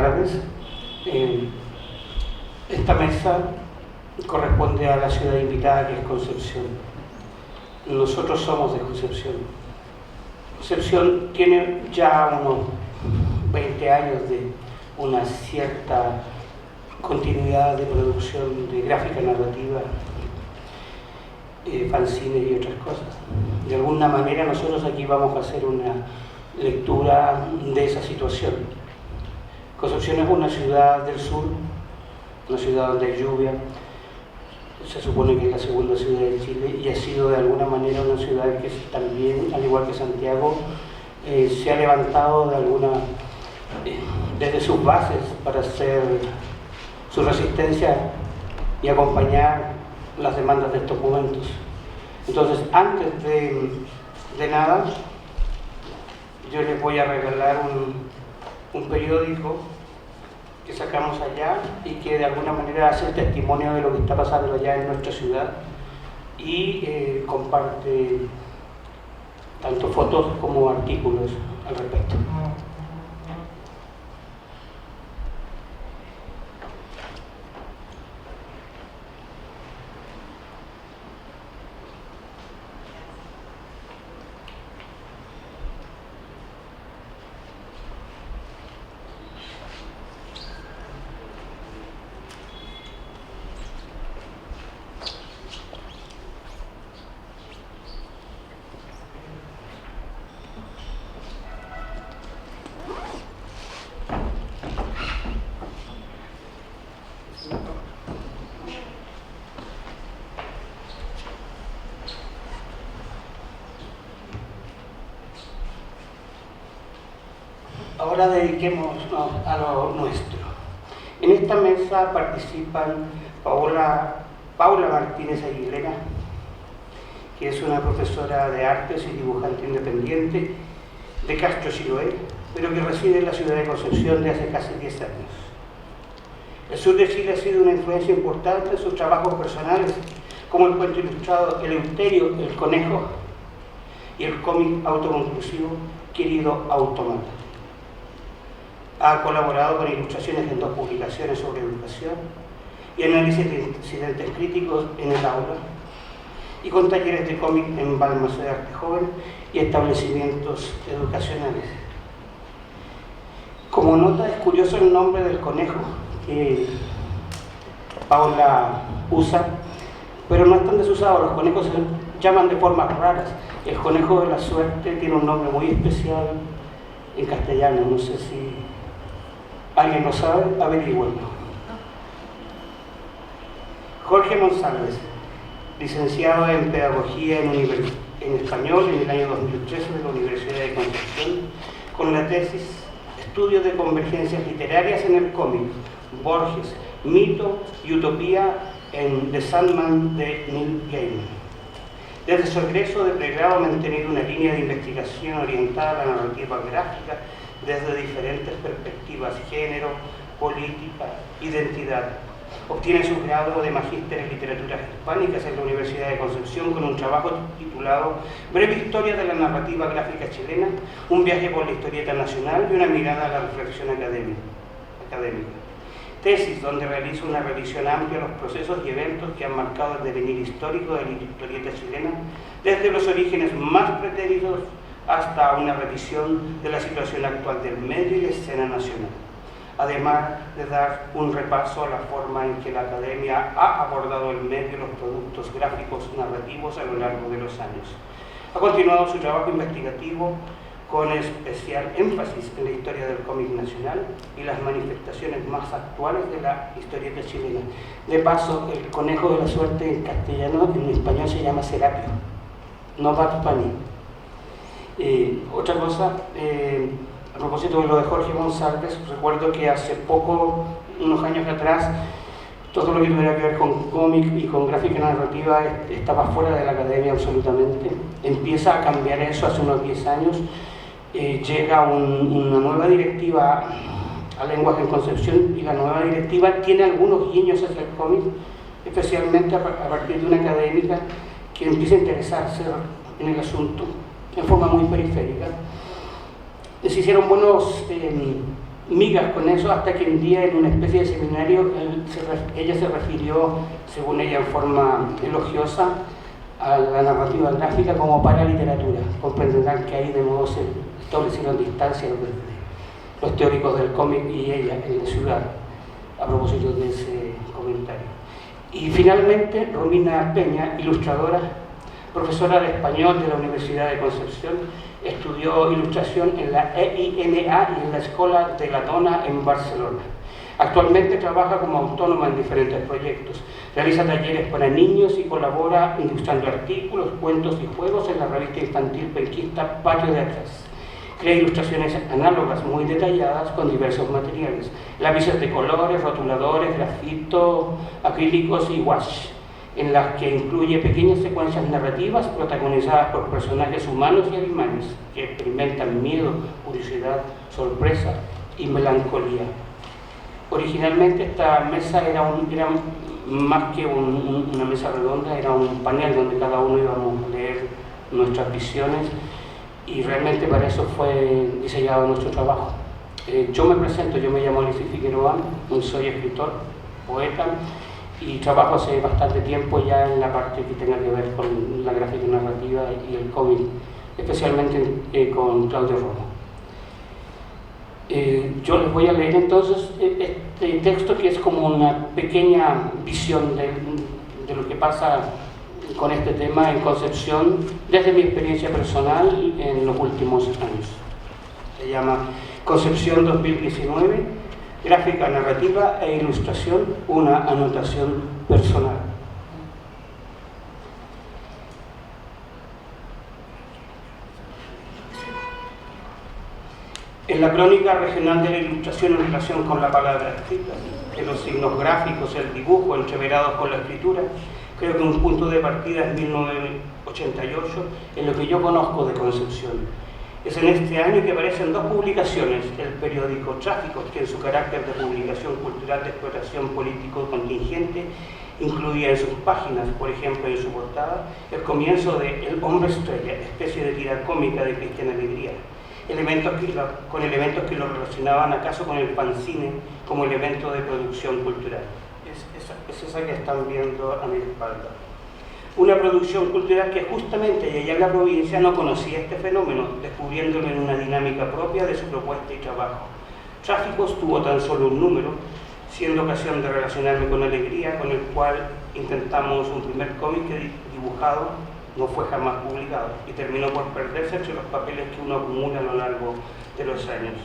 tardes. Esta mesa corresponde a la ciudad invitada, que es Concepción. Nosotros somos de Concepción. Concepción tiene ya unos 20 años de una cierta continuidad de producción de gráfica narrativa, fanzines y otras cosas. De alguna manera nosotros aquí vamos a hacer una lectura de esa situación. Concepción es una ciudad del sur, una ciudad donde hay lluvia, se supone que es la segunda ciudad de Chile, y ha sido de alguna manera una ciudad que también, al igual que Santiago, se ha levantado de desde sus bases para hacer su resistencia y acompañar las demandas de estos momentos. Entonces, antes de nada, yo les voy a regalar un periódico que sacamos allá y que de alguna manera hace testimonio de lo que está pasando allá en nuestra ciudad y comparte tanto fotos como artículos al respecto. Ahora dediquémonos a lo nuestro. En esta mesa participan Paula Martínez Aguilera, que es una profesora de artes y dibujante independiente de Castro Chiloé, pero que reside en la ciudad de Concepción de hace casi 10 años. El sur de Chile ha sido una influencia importante en sus trabajos personales, como el cuento ilustrado Eleuterio, el conejo, y el cómic autoconclusivo Querido Automata. Ha colaborado con ilustraciones en 2 publicaciones sobre educación y análisis de incidentes críticos en el aula, y con talleres de cómic en Balmaceda de Arte Joven y establecimientos educacionales. Como nota, es curioso el nombre del conejo que Paula usa, pero no están desusados. Los conejos se llaman de formas raras. El conejo de la suerte tiene un nombre muy especial en castellano, no sé si alguien lo sabe, averigüenlo. Jorge Monsalves, licenciado en Pedagogía en Español en el año 2013 de la Universidad de Concepción, con la tesis Estudios de Convergencias Literarias en el Cómic, Borges, Mito y Utopía en The Sandman de Neil Gaiman. Desde su egreso de pregrado ha mantenido una línea de investigación orientada a la narrativa gráfica desde diferentes perspectivas: género, política, identidad. Obtiene su grado de magíster en literaturas hispánicas en la Universidad de Concepción con un trabajo titulado Breve historia de la narrativa gráfica chilena, un viaje por la historieta nacional y una mirada a la reflexión académica. Tesis donde realiza una revisión amplia de los procesos y eventos que han marcado el devenir histórico de la historieta chilena, desde los orígenes más pretéritos hasta una revisión de la situación actual del medio y la escena nacional, además de dar un repaso a la forma en que la academia ha abordado el medio y los productos gráficos narrativos a lo largo de los años. Ha continuado su trabajo investigativo con especial énfasis en la historia del cómic nacional y las manifestaciones más actuales de la historieta chilena. De paso, el conejo de la suerte en castellano, en español se llama Serapio, no Bugs Bunny. Otra cosa, a propósito de lo de Jorge Monsalves, recuerdo que hace poco, unos años atrás, todo lo que tuviera que ver con cómic y con gráfica narrativa estaba fuera de la academia absolutamente. Empieza a cambiar eso hace unos 10 años. Llega una nueva directiva a Lenguaje en Concepción, y la nueva directiva tiene algunos guiños hacia el cómic, especialmente a partir de una académica que empieza a interesarse en el asunto en forma muy periférica. Se hicieron buenos migas con eso hasta que un día en una especie de seminario ella se refirió, según ella en forma elogiosa, a la narrativa gráfica como paraliteratura. Comprenderán que ahí de modo se establecieron distancias los teóricos del cómic y ella en la ciudad, a propósito de ese comentario. Y finalmente, Romina Peña, ilustradora, profesora de español de la Universidad de Concepción, estudió ilustración en la EINA y en la Escola de la Dona en Barcelona. Actualmente trabaja como autónoma en diferentes proyectos. Realiza talleres para niños y colabora ilustrando artículos, cuentos y juegos en la revista infantil penquista Patio de Atrás. Crea ilustraciones análogas muy detalladas con diversos materiales, lápices de colores, rotuladores, grafito, acrílicos y wash, en las que incluye pequeñas secuencias narrativas protagonizadas por personajes humanos y animales que experimentan miedo, curiosidad, sorpresa y melancolía. Originalmente esta mesa era más que una mesa redonda, era un panel donde cada uno íbamos a leer nuestras visiones, y realmente para eso fue diseñado nuestro trabajo. Yo me presento, yo me llamo Alexis Figueroa, soy escritor, poeta, y trabajo hace bastante tiempo ya en la parte que tenga que ver con la gráfica narrativa y el cómic, especialmente con Claudio Romo. Yo les voy a leer entonces este texto, que es como una pequeña visión de lo que pasa con este tema en Concepción desde mi experiencia personal en los últimos años. Se llama Concepción 2019, gráfica narrativa e ilustración, una anotación personal. En la crónica regional de la ilustración en relación con la palabra escrita, de los signos gráficos, el dibujo entreverados con la escritura, creo que un punto de partida es 1988, en lo que yo conozco de Concepción. Es en este año que aparecen dos publicaciones: el periódico Tráficos, que en su carácter de publicación cultural de explotación político contingente incluía en sus páginas, por ejemplo en su portada, el comienzo de El Hombre Estrella, especie de tira cómica de Cristian Alegría, con elementos que lo relacionaban acaso con el fanzine como elemento de producción cultural. Es esa que están viendo a mi espalda. Una producción cultural que justamente allá en la provincia no conocía este fenómeno, descubriéndolo en una dinámica propia de su propuesta y trabajo. Tráficos tuvo tan solo un número, siendo ocasión de relacionarme con Alegría, con el cual intentamos un primer cómic que dibujado no fue jamás publicado y terminó por perderse entre los papeles que uno acumula a lo largo de los años.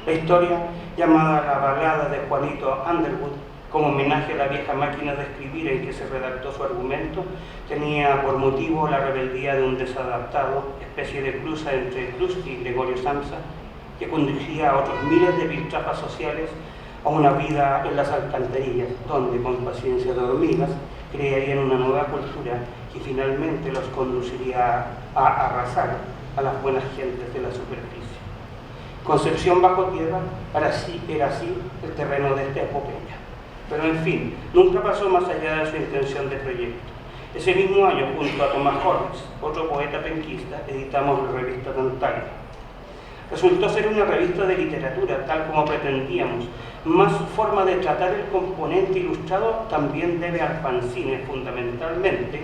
La historia, llamada La Balada de Juanito Underwood, como homenaje a la vieja máquina de escribir en que se redactó su argumento, tenía por motivo la rebeldía de un desadaptado, especie de cruza entre Krusty y Gregorio Samsa, que conducía a otros miles de piltrafas sociales a una vida en las alcantarillas, donde, con paciencia de hormigas, crearían una nueva cultura que finalmente los conduciría a arrasar a las buenas gentes de la superficie. Concepción bajo tierra era así el terreno de esta epopeya. Pero en fin, nunca pasó más allá de su intención de proyecto. Ese mismo año, junto a Tomás Hornes, otro poeta penquista, editamos la revista Tantalia. Resultó ser una revista de literatura, tal como pretendíamos, más su forma de tratar el componente ilustrado también debe al fanzine, fundamentalmente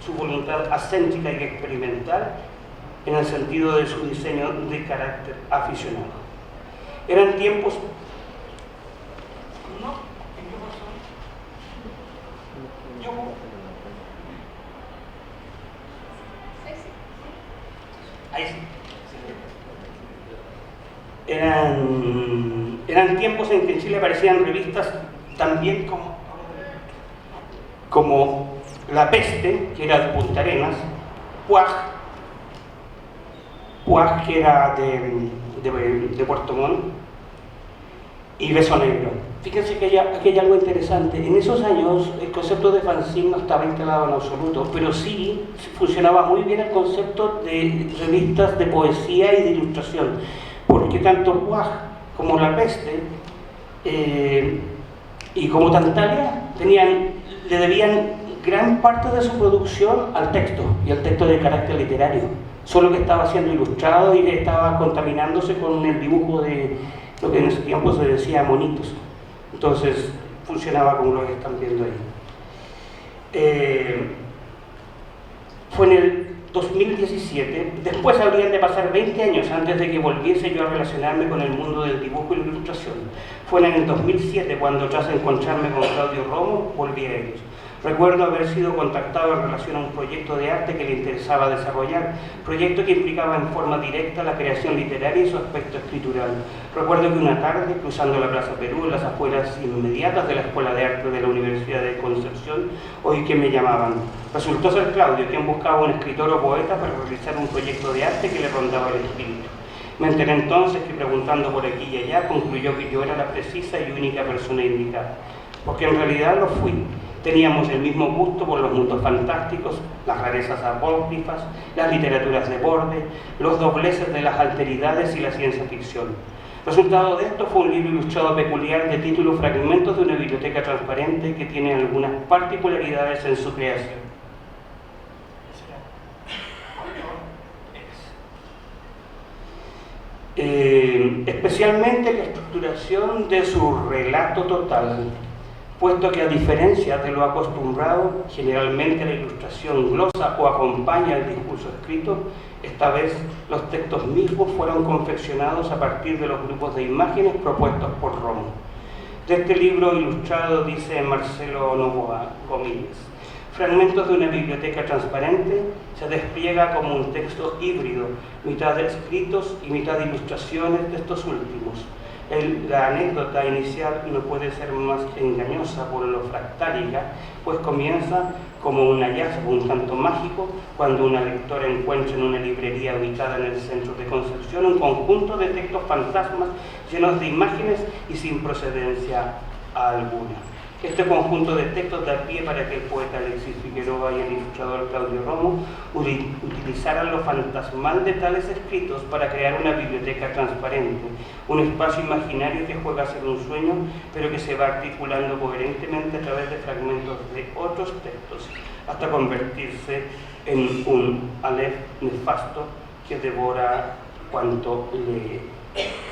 su voluntad ascéntrica y experimental en el sentido de su diseño de carácter aficionado. Eran tiempos... ¿No? ¿En qué pasó? Yo... Ahí sí. Eran tiempos en que en Chile aparecían revistas también como La Peste, que era de Punta Arenas, Puaj, que era de Puerto Montt, y Beso Negro. Fíjense que hay algo interesante. En esos años el concepto de fanzine no estaba instalado en absoluto, pero sí funcionaba muy bien el concepto de revistas de poesía y de ilustración, porque tanto Puaj como La Peste y como Tantalia le debían gran parte de su producción al texto, y al texto de carácter literario, solo que estaba siendo ilustrado y estaba contaminándose con el dibujo de lo que en ese tiempo se decía monitos. Entonces funcionaba como lo que están viendo ahí. Fue en el 2017, después habrían de pasar 20 años antes de que volviese yo a relacionarme con el mundo del dibujo y la ilustración. Fue en el 2007 cuando, tras encontrarme con Claudio Romo, volví a ellos. Recuerdo haber sido contactado en relación a un proyecto de arte que le interesaba desarrollar, proyecto que implicaba en forma directa la creación literaria y su aspecto escritural. Recuerdo que una tarde, cruzando la Plaza Perú, en las afueras inmediatas de la Escuela de Arte de la Universidad de Concepción, oí que me llamaban. Resultó ser Claudio, quien buscaba un escritor o poeta para realizar un proyecto de arte que le rondaba el espíritu. Me enteré entonces que, preguntando por aquí y allá, concluyó que yo era la precisa y única persona indicada, porque en realidad lo fui. Teníamos el mismo gusto por los mundos fantásticos, las rarezas apócrifas, las literaturas de borde, los dobleces de las alteridades y la ciencia ficción. Resultado de esto fue un libro ilustrado peculiar de título Fragmentos de una biblioteca transparente, que tiene algunas particularidades en su creación. Especialmente la estructuración de su relato total, puesto que, a diferencia de lo acostumbrado, generalmente la ilustración glosa o acompaña el discurso escrito, esta vez los textos mismos fueron confeccionados a partir de los grupos de imágenes propuestos por Romo. De este libro ilustrado dice Marcelo Novoa Gómez: Fragmentos de una biblioteca transparente se despliega como un texto híbrido, mitad de escritos y mitad de ilustraciones de estos últimos. La anécdota inicial no puede ser más engañosa por lo fractálica, pues comienza como un hallazgo un tanto mágico cuando una lectora encuentra en una librería ubicada en el centro de Concepción un conjunto de textos fantasmas llenos de imágenes y sin procedencia alguna. Este conjunto de textos da pie para que el poeta Alexis Figueroa y el ilustrador Claudio Romo utilizaran lo fantasmal de tales escritos para crear una biblioteca transparente, un espacio imaginario que juega a ser un sueño, pero que se va articulando coherentemente a través de fragmentos de otros textos, hasta convertirse en un Aleph nefasto que devora cuanto lee.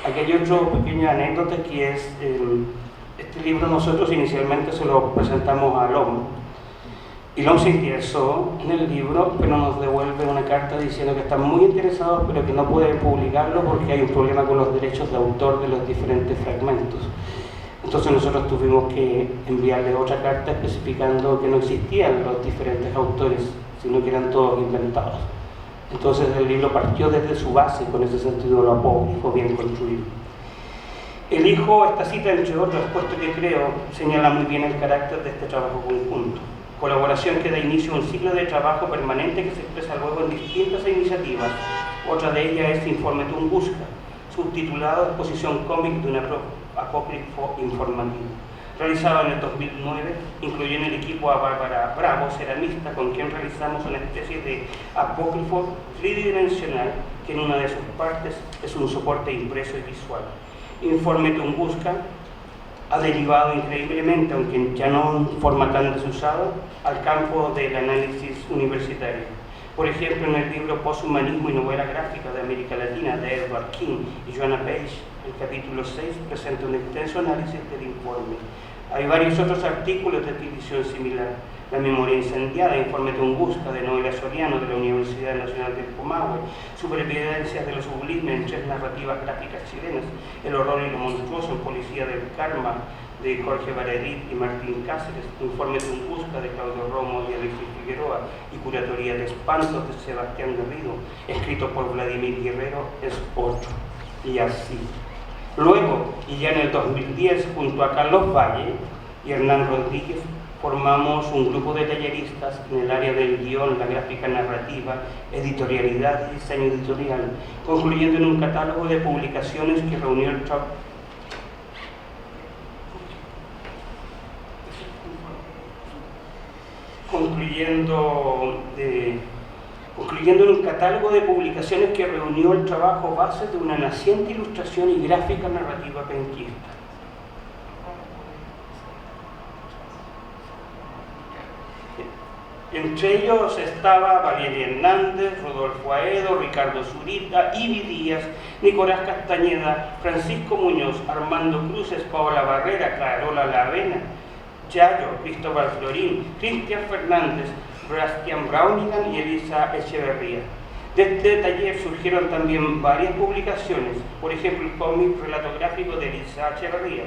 Aquí hay otra pequeña anécdota que es... Este libro nosotros inicialmente se lo presentamos a LOM, y LOM se interesó en el libro, pero nos devuelve una carta diciendo que están muy interesados, pero que no pueden publicarlo porque hay un problema con los derechos de autor de los diferentes fragmentos. Entonces nosotros tuvimos que enviarle otra carta especificando que no existían los diferentes autores, sino que eran todos inventados. Entonces el libro partió desde su base, con ese sentido lo apócrifo bien construido. Elijo esta cita, entre otras, puesto que creo señala muy bien el carácter de este trabajo conjunto. Colaboración que da inicio a un ciclo de trabajo permanente que se expresa luego en distintas iniciativas. Otra de ellas es Informe Tunguska, subtitulado Exposición cómic de un apócrifo informativo. Realizado en el 2009, incluyó en el equipo a Bárbara Bravo, ceramista, con quien realizamos una especie de apócrifo tridimensional que en una de sus partes es un soporte impreso y visual. Informe Tunguska ha derivado increíblemente, aunque ya no en forma tan desusada, al campo del análisis universitario. Por ejemplo, en el libro Posthumanismo y Novela Gráfica de América Latina de Edward King y Joanna Page, el capítulo 6 presenta un extenso análisis del informe. Hay varios otros artículos de edición similar. La memoria incendiada, Informe Tunguska de Noelia Soriano de la Universidad Nacional del Comahue, Supervivencias de lo sublime en 3 narrativas gráficas chilenas, El horror y lo monstruoso en Policía del Karma de Jorge Baradit y Martín Cáceres, Informe Tunguska de Claudio Romo y Alexis Figueroa y Curatoría de Espantos de Sebastián Garrido, escrito por Vladimir Guerrero, es otro. Y así. Luego, y ya en el 2010, junto a Carlos Valle y Hernán Rodríguez, formamos un grupo de talleristas en el área del guión, la gráfica narrativa, editorialidad y diseño editorial, concluyendo en un catálogo de publicaciones que reunió el concluyendo en un catálogo de publicaciones que reunió el trabajo base de una naciente ilustración y gráfica narrativa penquista. Entre ellos estaba Valeria Hernández, Rodolfo Aedo, Ricardo Zurita, Ibi Díaz, Nicolás Castañeda, Francisco Muñoz, Armando Cruces, Paola Barrera, Carola Lavena, Yayo, Cristóbal Florín, Cristian Fernández, Bastián Braunigan y Elisa Echeverría. De este taller surgieron también varias publicaciones, por ejemplo el cómic relato gráfico de Elisa Echeverría,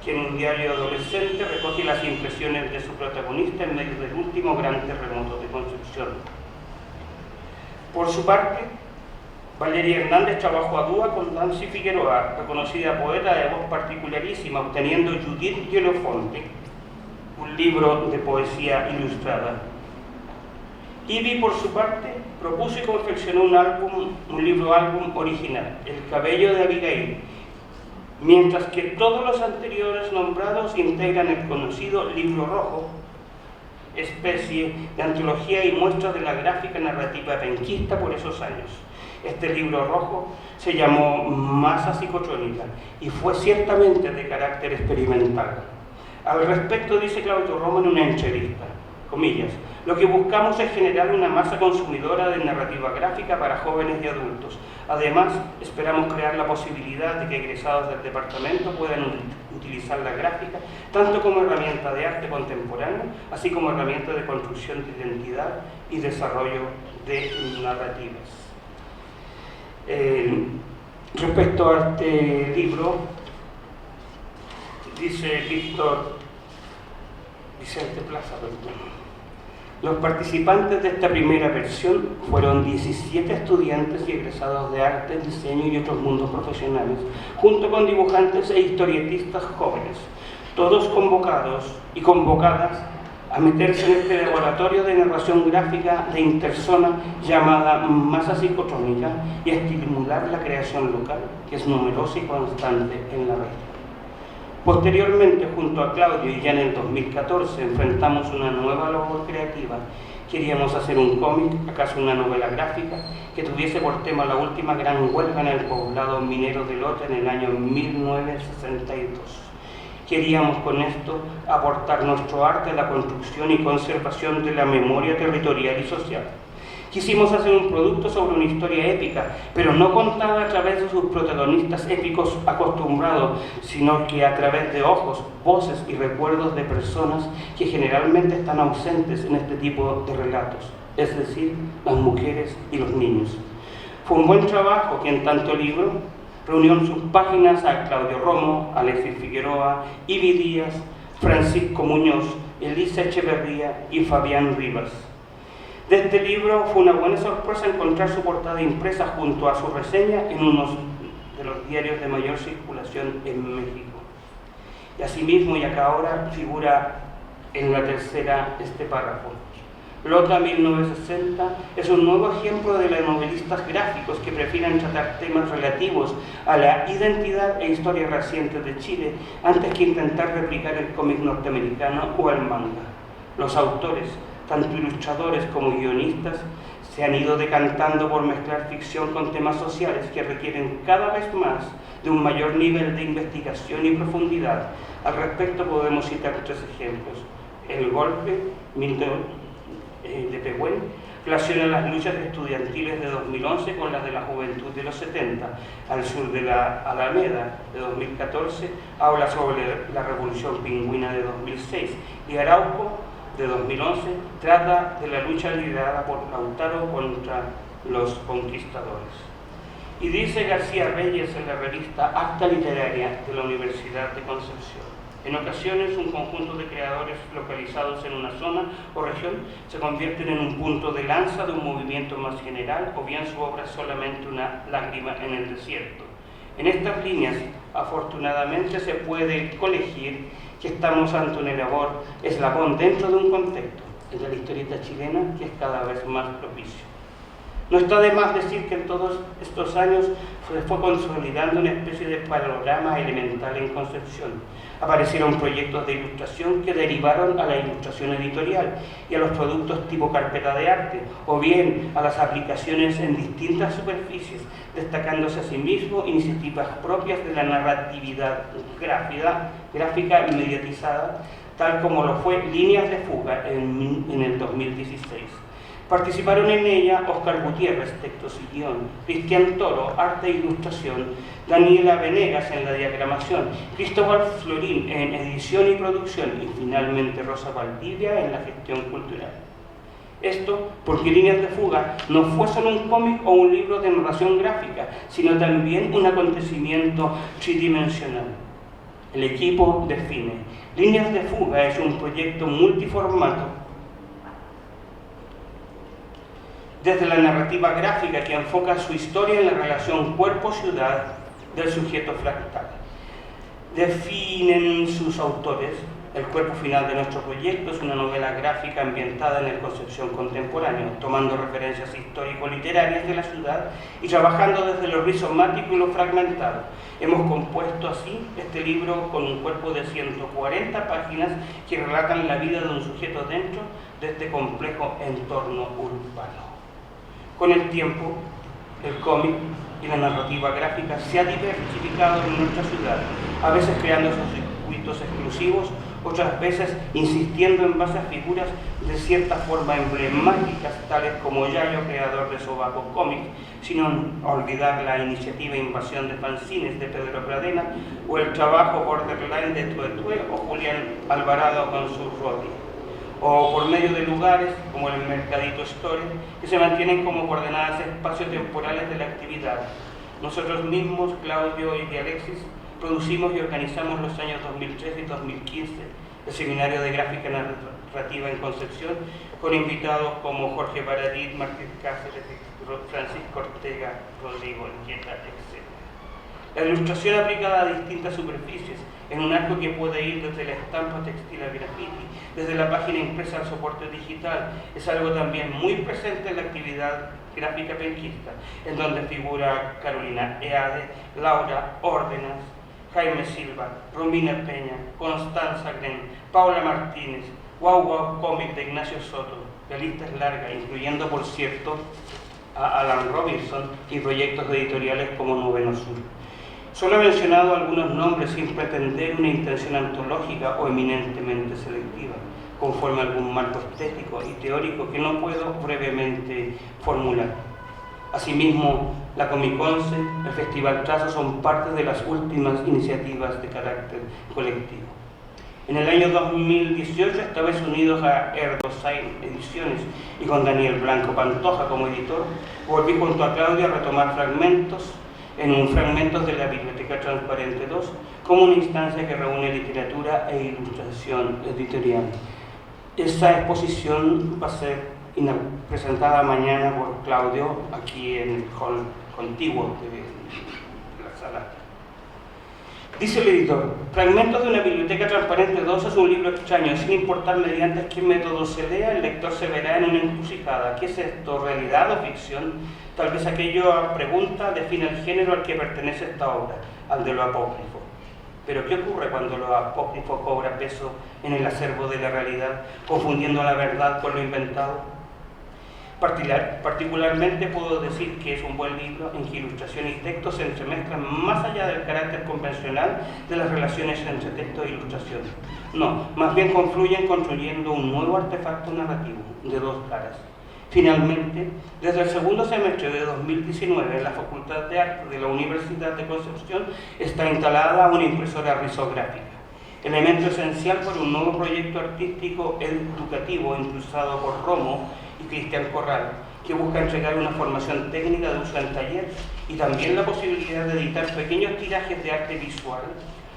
que en un diario adolescente recoge las impresiones de su protagonista en medio del último gran terremoto de Concepción. Por su parte, Valeria Hernández trabajó a dúo con Nancy Figueroa, reconocida poeta de voz particularísima, obteniendo Judith Yelofonte, un libro de poesía ilustrada. Ibi, por su parte, propuso y confeccionó un libro-álbum original, El cabello de Abigail, mientras que todos los anteriores nombrados integran el conocido Libro Rojo, especie de antología y muestra de la gráfica narrativa penquista por esos años. Este Libro Rojo se llamó Masa Psicotrónica y fue ciertamente de carácter experimental. Al respecto dice Claudio Roma en una entrevista, comillas, lo que buscamos es generar una masa consumidora de narrativa gráfica para jóvenes y adultos. Además, esperamos crear la posibilidad de que egresados del departamento puedan utilizar la gráfica tanto como herramienta de arte contemporáneo, así como herramienta de construcción de identidad y desarrollo de narrativas. Respecto a este libro, dice Vicente Plaza, los participantes de esta primera versión fueron 17 estudiantes y egresados de arte, diseño y otros mundos profesionales, junto con dibujantes e historietistas jóvenes, todos convocados y convocadas a meterse en este laboratorio de narración gráfica de intersona llamada Masa Psicotrónica y a estimular la creación local, que es numerosa y constante en la región. Posteriormente, junto a Claudio y ya en el 2014, enfrentamos una nueva labor creativa. Queríamos hacer un cómic, acaso una novela gráfica, que tuviese por tema la última gran huelga en el poblado minero de Lota en el año 1962. Queríamos con esto aportar nuestro arte a la construcción y conservación de la memoria territorial y social. Quisimos hacer un producto sobre una historia épica, pero no contada a través de sus protagonistas épicos acostumbrados, sino que a través de ojos, voces y recuerdos de personas que generalmente están ausentes en este tipo de relatos, es decir, las mujeres y los niños. Fue un buen trabajo que en tanto libro reunió en sus páginas a Claudio Romo, Alexis Figueroa, Ibi Díaz, Francisco Muñoz, Elisa Echeverría y Fabián Rivas. De este libro fue una buena sorpresa encontrar su portada impresa junto a su reseña en uno de los diarios de mayor circulación en México. Y asimismo, y acá ahora, figura en la tercera este párrafo. Lota 1960 es un nuevo ejemplo de los novelistas gráficos que prefieren tratar temas relativos a la identidad e historia reciente de Chile antes que intentar replicar el cómic norteamericano o el manga. Los autores, tanto ilustradores como guionistas, se han ido decantando por mezclar ficción con temas sociales que requieren cada vez más de un mayor nivel de investigación y profundidad. Al respecto podemos citar 3 ejemplos. El golpe, de Pehuen, relaciona las luchas estudiantiles de 2011 con las de la juventud de los 70. Al sur de la Alameda, de 2014, habla sobre la revolución pingüina de 2006. Y Arauco, de 2011, trata de la lucha liderada por Lautaro contra los conquistadores. Y dice García Reyes en la revista Acta Literaria de la Universidad de Concepción: en ocasiones un conjunto de creadores localizados en una zona o región se convierten en un punto de lanza de un movimiento más general, o bien su obra es solamente una lágrima en el desierto. En estas líneas, afortunadamente, se puede colegir que estamos ante un eslabón dentro de un contexto, el de la historieta chilena, que es cada vez más propicio. No está de más decir que en todos estos años se fue consolidando una especie de panorama elemental en Concepción. Aparecieron proyectos de ilustración que derivaron a la ilustración editorial y a los productos tipo carpeta de arte, o bien a las aplicaciones en distintas superficies, destacándose asimismo iniciativas propias de la narratividad gráfica y mediatizada tal como lo fue Líneas de Fuga en el 2016. Participaron en ella Óscar Gutiérrez, textos y guión, Cristian Toro, arte e ilustración, Daniela Venegas en la diagramación, Cristóbal Florín en edición y producción y finalmente Rosa Valdivia en la gestión cultural. Esto porque Líneas de Fuga no fue solo un cómic o un libro de narración gráfica, sino también un acontecimiento tridimensional. El equipo define: Líneas de Fuga es un proyecto multiformato, desde la narrativa gráfica que enfoca su historia en la relación cuerpo-ciudad del sujeto fractal. Definen sus autores: el cuerpo final de nuestro proyecto es una novela gráfica ambientada en el Concepción contemporáneo, tomando referencias histórico-literarias de la ciudad y trabajando desde lo rizomático y lo fragmentado. Hemos compuesto así este libro con un cuerpo de 140 páginas que relatan la vida de un sujeto dentro de este complejo entorno urbano. Con el tiempo, el cómic y la narrativa gráfica se ha diversificado en nuestra ciudad, a veces creando esos circuitos exclusivos, otras veces insistiendo en base a figuras de cierta forma emblemáticas, tales como Yayo, creador de Sobaco Comics, sin olvidar la iniciativa Invasión de Fanzines de Pedro Pradena, o el trabajo Borderline de Tuetue o Julián Alvarado con su Rodi, o por medio de lugares como el Mercadito Store, que se mantienen como coordenadas espaciotemporales de la actividad. Nosotros mismos, Claudio y Alexis, producimos y organizamos los años 2013 y 2015 el Seminario de Gráfica Narrativa en Concepción, con invitados como Jorge Baradit, Martín Cáceres, Francisco Ortega, Rodrigo Enqueta, etc. La ilustración aplicada a distintas superficies, en un arco que puede ir desde la estampa textil al graffiti, desde la página impresa al soporte digital, es algo también muy presente en la actividad gráfica penquista, en donde figura Carolina Eade, Laura Órdenas, Jaime Silva, Romina Peña, Constanza Gren, Paula Martínez, Wow Wow Comic de Ignacio Soto. La lista es larga, incluyendo, por cierto, a Alan Robinson y proyectos editoriales como Noveno Sur. Solo he mencionado algunos nombres sin pretender una intención antológica o eminentemente selectiva, conforme a algún marco estético y teórico que no puedo brevemente formular. Asimismo, la Comic 11, el Festival Trazo son parte de las últimas iniciativas de carácter colectivo. En el año 2018, esta vez unidos a Erdosain Ediciones y con Daniel Blanco Pantoja como editor, volví junto a Claudia a retomar fragmentos de la Biblioteca Transparente 2 como una instancia que reúne literatura e ilustración editorial. Esta exposición va a ser presentada mañana por Claudio aquí en el hall contiguo de la sala. Dice el editor: Fragmentos de una Biblioteca Transparente 2 es un libro extraño, sin importar mediante qué método se lea, el lector se verá en una encrucijada. ¿Qué es esto, realidad o ficción? Tal vez aquella pregunta define el género al que pertenece esta obra, al de lo apócrifo. Pero ¿qué ocurre cuando lo apócrifo cobra peso en el acervo de la realidad, confundiendo la verdad con lo inventado? Particularmente puedo decir que es un buen libro en que ilustración y texto se entremezclan más allá del carácter convencional de las relaciones entre texto e ilustración. No, más bien confluyen construyendo un nuevo artefacto narrativo de dos caras. Finalmente, desde el segundo semestre de 2019 en la Facultad de Arte de la Universidad de Concepción está instalada una impresora risográfica, elemento esencial para un nuevo proyecto artístico educativo impulsado por Romo y Cristian Corral, que busca entregar una formación técnica de uso en taller y también la posibilidad de editar pequeños tirajes de arte visual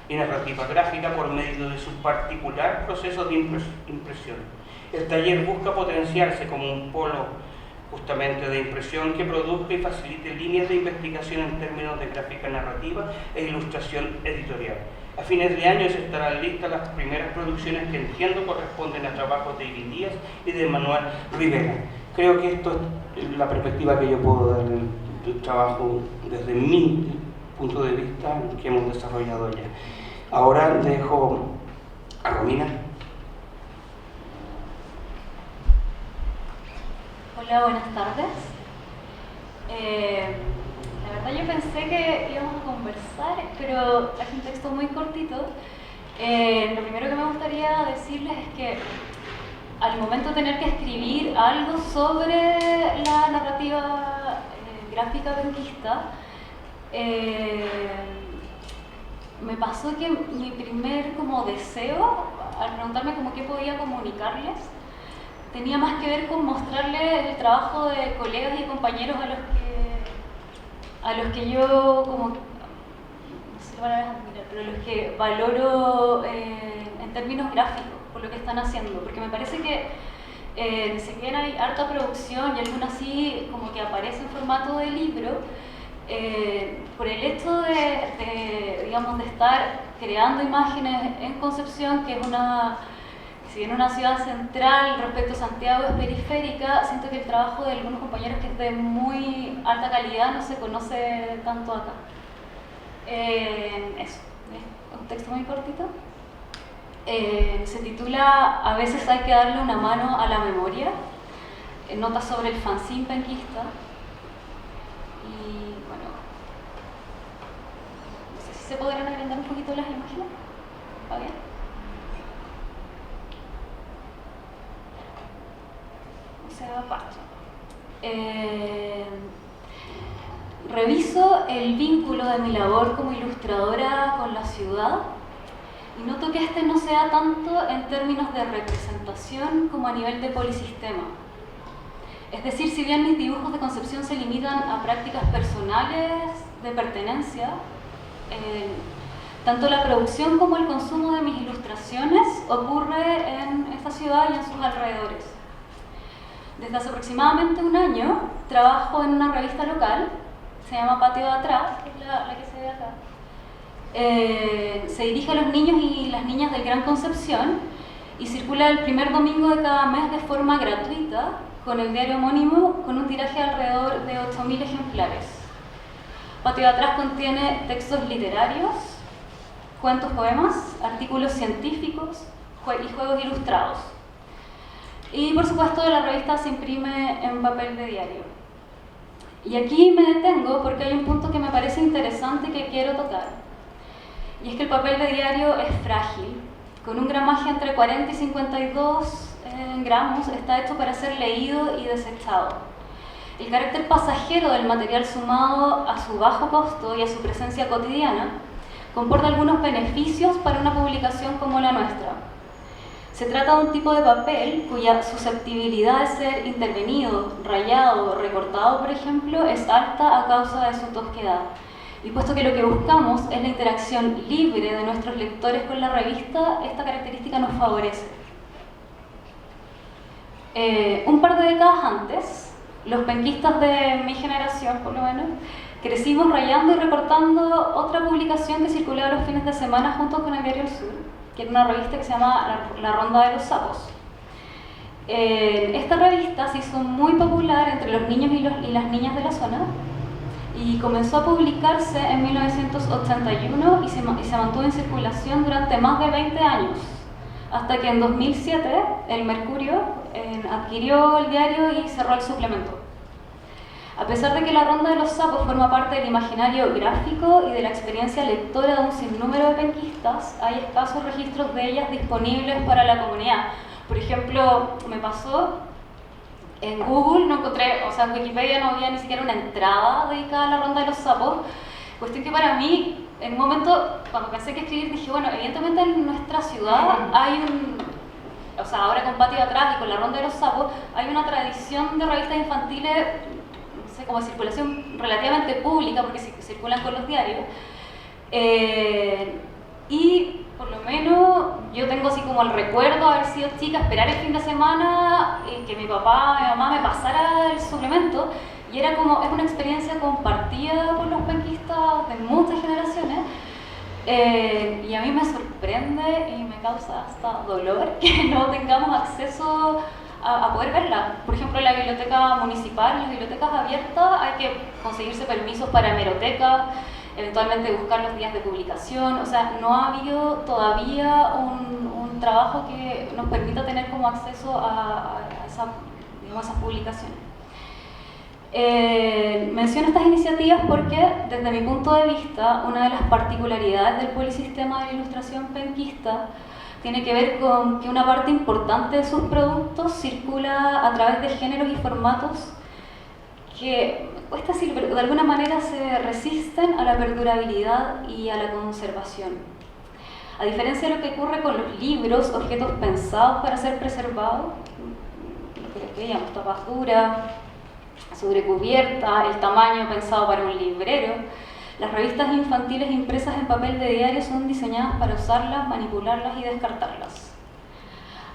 y narrativa gráfica por medio de su particular proceso de impresión. El taller busca potenciarse como un polo justamente de impresión que produzca y facilite líneas de investigación en términos de gráfica narrativa e ilustración editorial. A fines de año estarán listas las primeras producciones que entiendo corresponden a trabajos de Ivy Díaz y de Manuel Rivera. Creo que esto es la perspectiva que yo puedo dar del trabajo desde mi punto de vista que hemos desarrollado ya. Ahora dejo a Romina. Hola, buenas tardes. La verdad yo pensé que íbamos a conversar, pero es un texto muy cortito Lo primero que me gustaría decirles es que al momento de tener que escribir algo sobre la narrativa gráfica penquista, me pasó que mi primer como deseo, al preguntarme como qué podía comunicarles, tenía más que ver con mostrarles el trabajo de colegas y compañeros a los que yo como, no sé la palabra admirar, pero los que valoro en términos gráficos por lo que están haciendo, porque me parece que si bien hay harta producción y alguna así como que aparece en formato de libro, por el hecho digamos, de estar creando imágenes en Concepción, que es si bien una ciudad central respecto a Santiago es periférica, siento que el trabajo de algunos compañeros que es de muy alta calidad no se conoce tanto acá. Eso, es un texto muy cortito. Se titula "A veces hay que darle una mano a la memoria", notas sobre el fanzine penquista. Y bueno, no sé si se podrán agrandar un poquito las imágenes. ¿Va bien? Reviso el vínculo de mi labor como ilustradora con la ciudad y noto que este no se da tanto en términos de representación como a nivel de polisistema. Es decir, si bien mis dibujos de Concepción se limitan a prácticas personales de pertenencia, tanto la producción como el consumo de mis ilustraciones ocurre en esta ciudad y en sus alrededores. Desde hace aproximadamente un año trabajo en una revista local, se llama Patio de Atrás, que es la que se ve acá. Se dirige a los niños y las niñas del Gran Concepción y circula el primer domingo de cada mes de forma gratuita con el diario homónimo, con un tiraje de alrededor de 8.000 ejemplares. Patio de Atrás contiene textos literarios, cuentos, poemas, artículos científicos y juegos ilustrados. Y por supuesto la revista se imprime en papel de diario. Y aquí me detengo porque hay un punto que me parece interesante y que quiero tocar. Y es que el papel de diario es frágil, con un gramaje entre 40 y 52 gramos, está hecho para ser leído y desechado. El carácter pasajero del material sumado a su bajo costo y a su presencia cotidiana comporta algunos beneficios para una publicación como la nuestra. Se trata de un tipo de papel cuya susceptibilidad de ser intervenido, rayado, recortado, por ejemplo, es alta a causa de su tosquedad. Y puesto que lo que buscamos es la interacción libre de nuestros lectores con la revista, esta característica nos favorece. Un par de décadas antes, los penquistas de mi generación, por lo menos, crecimos rayando y recortando otra publicación que circulaba los fines de semana junto con el Diario El Sur, que era una revista que se llama La Ronda de los Sapos. Esta revista se hizo muy popular entre los niños y las niñas de la zona y comenzó a publicarse en 1981 y se mantuvo en circulación durante más de 20 años, hasta que en 2007 el Mercurio adquirió el diario y cerró el suplemento. A pesar de que La Ronda de los Sapos forma parte del imaginario gráfico y de la experiencia lectora de un sinnúmero de penquistas, hay escasos registros de ellas disponibles para la comunidad. Por ejemplo, me pasó en Google, no encontré, o sea, en Wikipedia no había ni siquiera una entrada dedicada a La Ronda de los Sapos. Cuestión que para mí, en un momento, cuando pensé que escribir, dije, bueno, evidentemente en nuestra ciudad hay o sea, ahora con Patio de Atrás y con La Ronda de los Sapos, hay una tradición de revistas infantiles, como circulación relativamente pública, porque circulan con los diarios, y por lo menos yo tengo así como el recuerdo de haber sido chica, esperar el fin de semana y que mi papá, mi mamá me pasara el suplemento, y era como, es una experiencia compartida por los penquistas de muchas generaciones, y a mí me sorprende y me causa hasta dolor que no tengamos acceso a poder verla. Por ejemplo, en la biblioteca municipal, en las bibliotecas abiertas, hay que conseguirse permisos para hemeroteca, eventualmente buscar los días de publicación. O sea, no ha habido todavía un trabajo que nos permita tener como acceso a esas publicaciones. Menciono estas iniciativas porque, desde mi punto de vista, una de las particularidades del polisistema de la ilustración penquista tiene que ver con que una parte importante de sus productos circula a través de géneros y formatos que, cuesta decir, pero de alguna manera se resisten a la perdurabilidad y a la conservación. A diferencia de lo que ocurre con los libros, objetos pensados para ser preservados, lo que veíamos, tapas duras, sobrecubierta, el tamaño pensado para un librero, las revistas infantiles impresas en papel de diario son diseñadas para usarlas, manipularlas y descartarlas.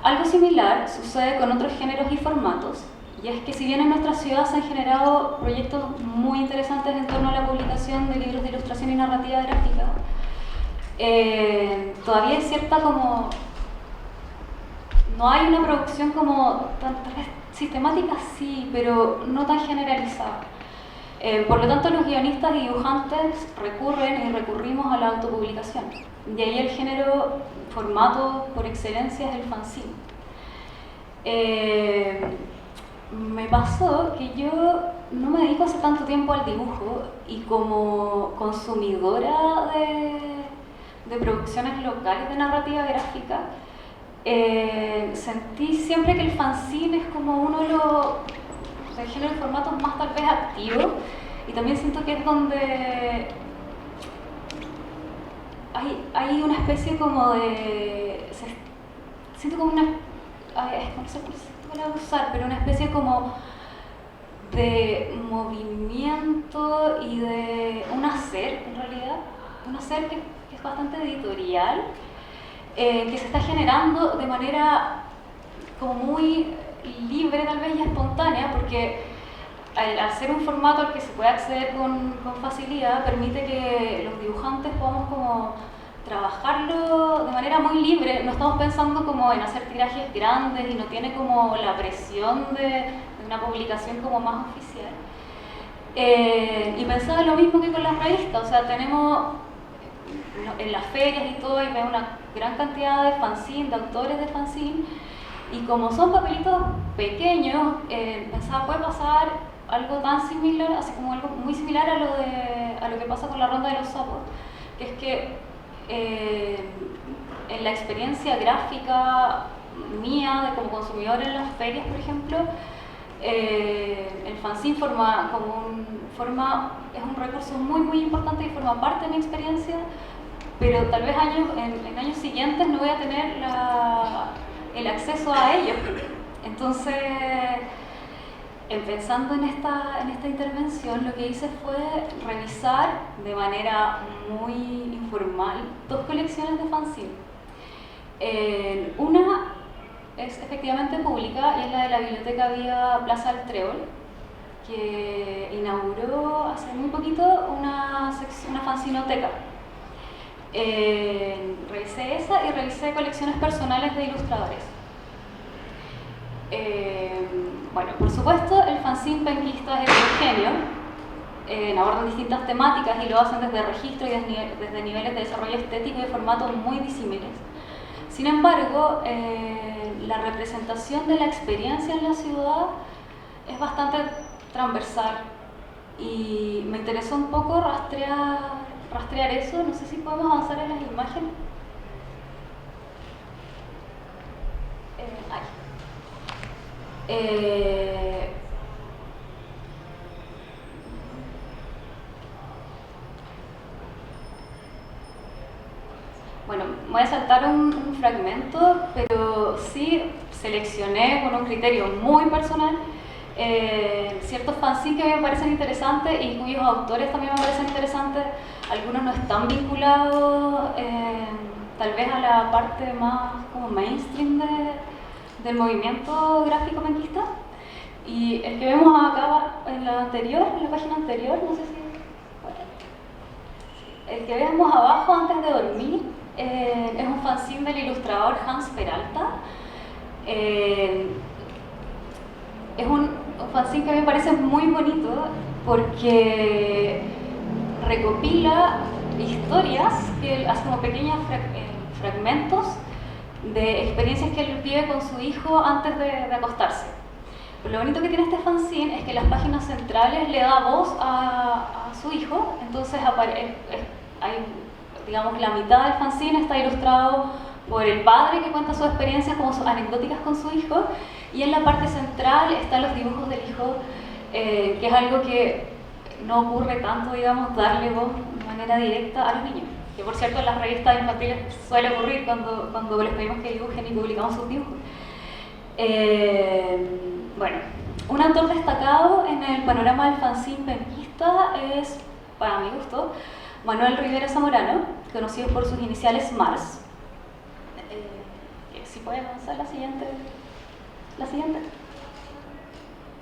Algo similar sucede con otros géneros y formatos, y es que si bien en nuestra ciudad se han generado proyectos muy interesantes en torno a la publicación de libros de ilustración y narrativa gráfica, todavía hay cierta como... no hay una producción como tal vez sistemática, sí, pero no tan generalizada. Por lo tanto, los guionistas y dibujantes recurren y recurrimos a la autopublicación. De ahí el género, formato por excelencia es el fanzine. Me pasó que yo no me dedico hace tanto tiempo al dibujo y como consumidora de producciones locales de narrativa gráfica, sentí siempre que el fanzine es como uno de los géneros y formatos más tal vez activos, y también siento que es donde hay una especie como de... siento como una... no sé cómo se puede usar, pero una especie como de movimiento y de un hacer, en realidad, un hacer que es bastante editorial, que se está generando de manera como muy libre tal vez y espontánea, porque al ser un formato al que se puede acceder con facilidad, permite que los dibujantes podamos como trabajarlo de manera muy libre. No estamos pensando como en hacer tirajes grandes y no tiene como la presión de una publicación como más oficial. Y pensaba lo mismo que con las revistas, o sea, tenemos en las ferias y todo, y veo una gran cantidad de fanzine, de autores de fanzine, y como son papelitos pequeños, pensaba, puede pasar algo tan similar, así como algo muy similar a lo que pasa con la Ronda de los Sapos, que es que en la experiencia gráfica mía de como consumidor en las ferias, por ejemplo, el fanzine es un recurso muy importante y forma parte de mi experiencia, pero tal vez en años siguientes no voy a tener el acceso a ellos. Entonces, pensando en esta intervención, lo que hice fue revisar de manera muy informal 2 colecciones de fanzine. Una es efectivamente pública y es la de la Biblioteca Vía Plaza del Trébol, que inauguró hace muy poquito una fanzinoteca. Revisé esa y revisé colecciones personales de ilustradores. Bueno, por supuesto, el fanzine penquista es heterogéneo, abordan distintas temáticas y lo hacen desde registro y desde niveles de desarrollo estético y de formatos muy disímiles. Sin embargo, la representación de la experiencia en la ciudad es bastante transversal y me interesó un poco rastrear eso. No sé si podemos avanzar en las imágenes. Bueno, voy a saltar un fragmento, pero sí seleccioné con un criterio muy personal ciertos fanzines que a mí me parecen interesantes y cuyos autores también me parecen interesantes. Algunos no están vinculados tal vez a la parte más como mainstream del movimiento gráfico penquista. Y el que vemos acá en la página anterior, no sé si... Bueno, el que vemos abajo antes de dormir es un fanzine del ilustrador Hans Peralta. Es un fanzine que a mí me parece muy bonito porque recopila historias que él hace como pequeños fragmentos de experiencias que él vive con su hijo antes de acostarse. Pero lo bonito que tiene este fanzine es que las páginas centrales le da voz a su hijo, entonces hay, digamos, la mitad del fanzine está ilustrado por el padre que cuenta sus experiencias como anecdóticas con su hijo, y en la parte central están los dibujos del hijo, que es algo que no ocurre tanto, digamos, darle voz de manera directa a los niños. Que por cierto en las revistas infantiles suele ocurrir cuando les pedimos que dibujen y publicamos sus dibujos. Bueno, un autor destacado en el panorama del fanzine penquista es, para mi gusto, Manuel Rivera Zamorano, conocido por sus iniciales Mars. Si puede avanzar la siguiente.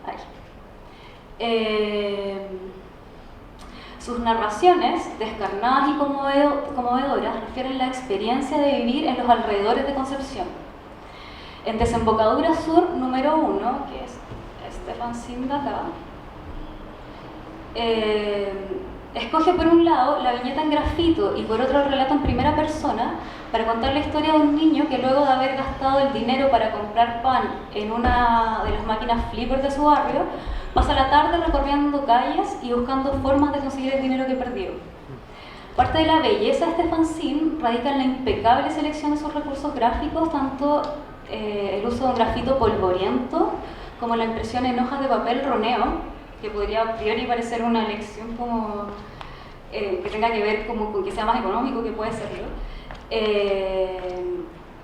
Ahí. Sus narraciones, descarnadas y conmovedoras, refieren la experiencia de vivir en los alrededores de Concepción. En Desembocadura Sur número 1, que es este fanzine de acá, escoge por un lado la viñeta en grafito y por otro el relato en primera persona para contar la historia de un niño que luego de haber gastado el dinero para comprar pan en una de las máquinas flipper de su barrio, pasa la tarde recorriendo calles y buscando formas de conseguir el dinero que perdió. Parte de la belleza de este fanzine radica en la impecable selección de sus recursos gráficos, tanto el uso de un grafito polvoriento como la impresión en hojas de papel roneo, que podría a priori parecer una elección como que tenga que ver como con que sea más económico, que puede serlo.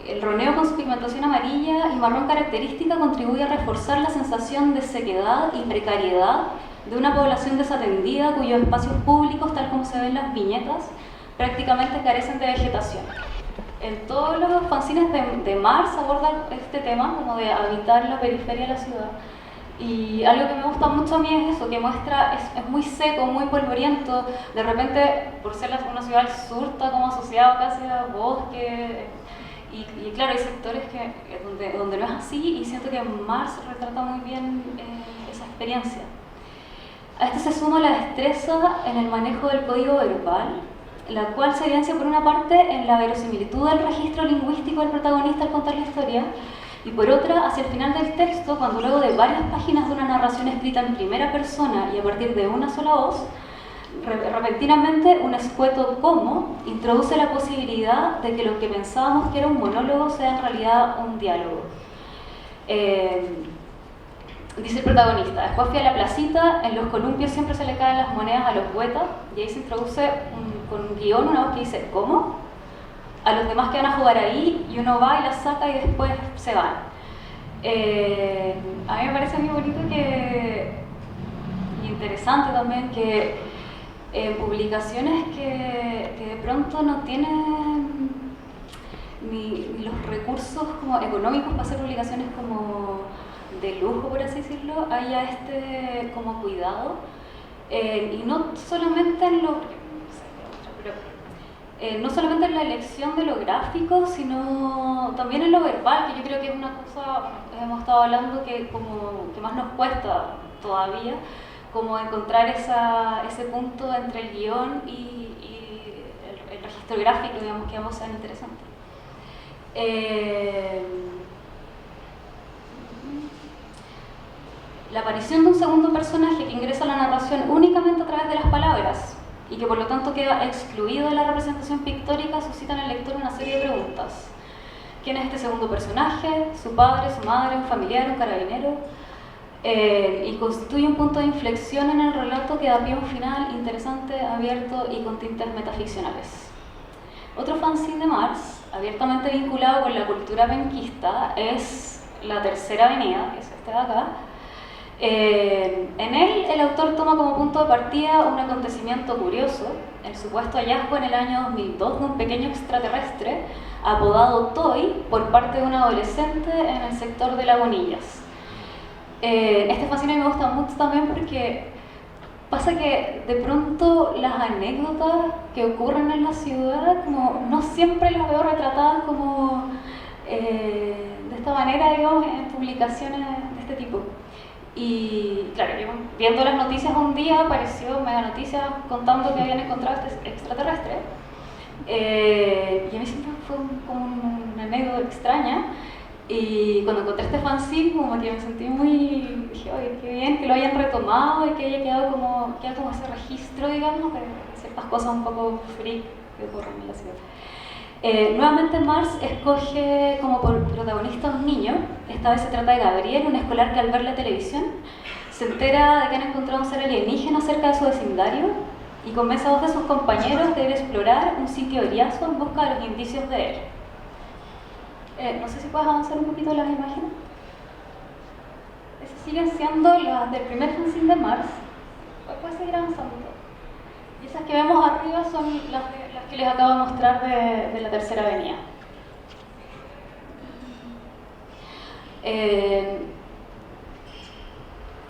El roneo con su pigmentación amarilla y marrón característica contribuye a reforzar la sensación de sequedad y precariedad de una población desatendida cuyos espacios públicos, tal como se ven en las viñetas, prácticamente carecen de vegetación. En todos los fanzines de Mars abordan este tema, como de habitar la periferia de la ciudad. Y algo que me gusta mucho a mí es eso, que muestra, es muy seco, muy polvoriento, de repente, por ser una ciudad al sur, está como asociado casi a bosque, y claro, hay sectores donde no es así, y siento que Mars retrata muy bien esa experiencia. A esto se suma la destreza en el manejo del código verbal, la cual se evidencia por una parte en la verosimilitud del registro lingüístico del protagonista al contar la historia, y por otra, hacia el final del texto, cuando luego de varias páginas de una narración escrita en primera persona y a partir de una sola voz, repentinamente un escueto "cómo" introduce la posibilidad de que lo que pensábamos que era un monólogo sea en realidad un diálogo. Dice el protagonista: después fui a la placita, en los columpios siempre se le caen las monedas a los poetas, y ahí se introduce con un guión una voz que dice "¿cómo?" a los demás que van a jugar ahí, y uno va y la saca y después se van. A mí me parece muy bonito y interesante también que publicaciones que de pronto no tienen ni los recursos como económicos para hacer publicaciones como de lujo, por así decirlo, haya como cuidado, y no solamente en no solamente en la elección de lo gráfico, sino también en lo verbal, que yo creo que es una cosa, hemos estado hablando, que más nos cuesta todavía, como encontrar ese punto entre el guión y el registro gráfico, digamos, que ambos sean interesantes. La aparición de un segundo personaje que ingresa a la narración únicamente a través de las palabras y que por lo tanto queda excluido de la representación pictórica suscita en el lector una serie de preguntas. ¿Quién es este segundo personaje? ¿Su padre, su madre, un familiar, un carabinero? Y constituye un punto de inflexión en el relato que da pie a un final interesante, abierto y con tintes metaficcionales. Otro fanzine de Mars, abiertamente vinculado con la cultura penquista, es La Tercera Avenida, que es este de acá. En él, el autor toma como punto de partida un acontecimiento curioso, el supuesto hallazgo en el año 2002 de un pequeño extraterrestre apodado Toy por parte de un adolescente en el sector de Lagunillas. Este fanzine me gusta mucho también porque pasa que de pronto las anécdotas que ocurren en la ciudad como no siempre las veo retratadas como de esta manera, digamos, en publicaciones de este tipo. Y claro, yo viendo las noticias un día apareció Mega Noticias contando que habían encontrado este extraterrestre, y a mí siempre fue como una anécdota extraña, Y cuando encontré este fanzine, como que me sentí muy... Dije, oye, qué bien que lo hayan retomado y que haya quedado como ese registro, digamos, de ciertas cosas un poco freak que ocurren en la ciudad. Nuevamente Mars escoge como protagonista a un niño. Esta vez se trata de Gabriel, un escolar que al ver la televisión se entera de que han encontrado un ser alienígena cerca de su vecindario y convence a dos de sus compañeros de ir a explorar un sitio eriazo en busca de los indicios de él. No sé si puedes avanzar un poquito las imágenes. Esas siguen siendo las del primer fanzine de Mars. Puedes seguir avanzando. Y esas que vemos arriba son las que les acabo de mostrar de la Tercera Avenida.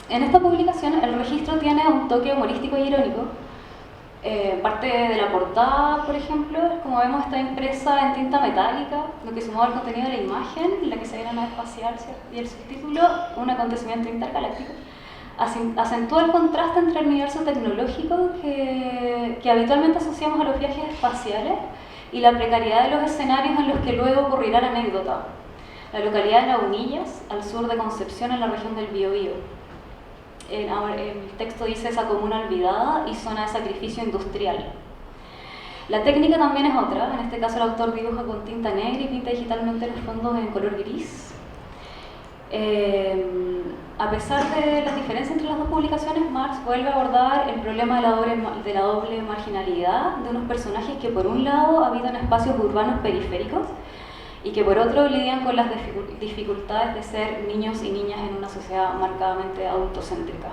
En esta publicación el registro tiene un toque humorístico y irónico. Parte de la portada, por ejemplo, como vemos, está impresa en tinta metálica, lo que sumado al contenido de la imagen, la que se ve en la nave espacial, y el subtítulo, un acontecimiento intergaláctico, acentúa el contraste entre el universo tecnológico que habitualmente asociamos a los viajes espaciales y la precariedad de los escenarios en los que luego ocurrirá la anécdota. La localidad de Lagunillas, al sur de Concepción, en la región del Biobío. El texto dice esa comuna olvidada y zona de sacrificio industrial. La técnica también es otra. En este caso el autor dibuja con tinta negra y pinta digitalmente los fondos en color gris. A pesar de las diferencias entre las dos publicaciones, Marx vuelve a abordar el problema de la doble marginalidad de unos personajes que por un lado habitan espacios urbanos periféricos y que por otro lidian con las dificultades de ser niños y niñas en una sociedad marcadamente adultocéntrica.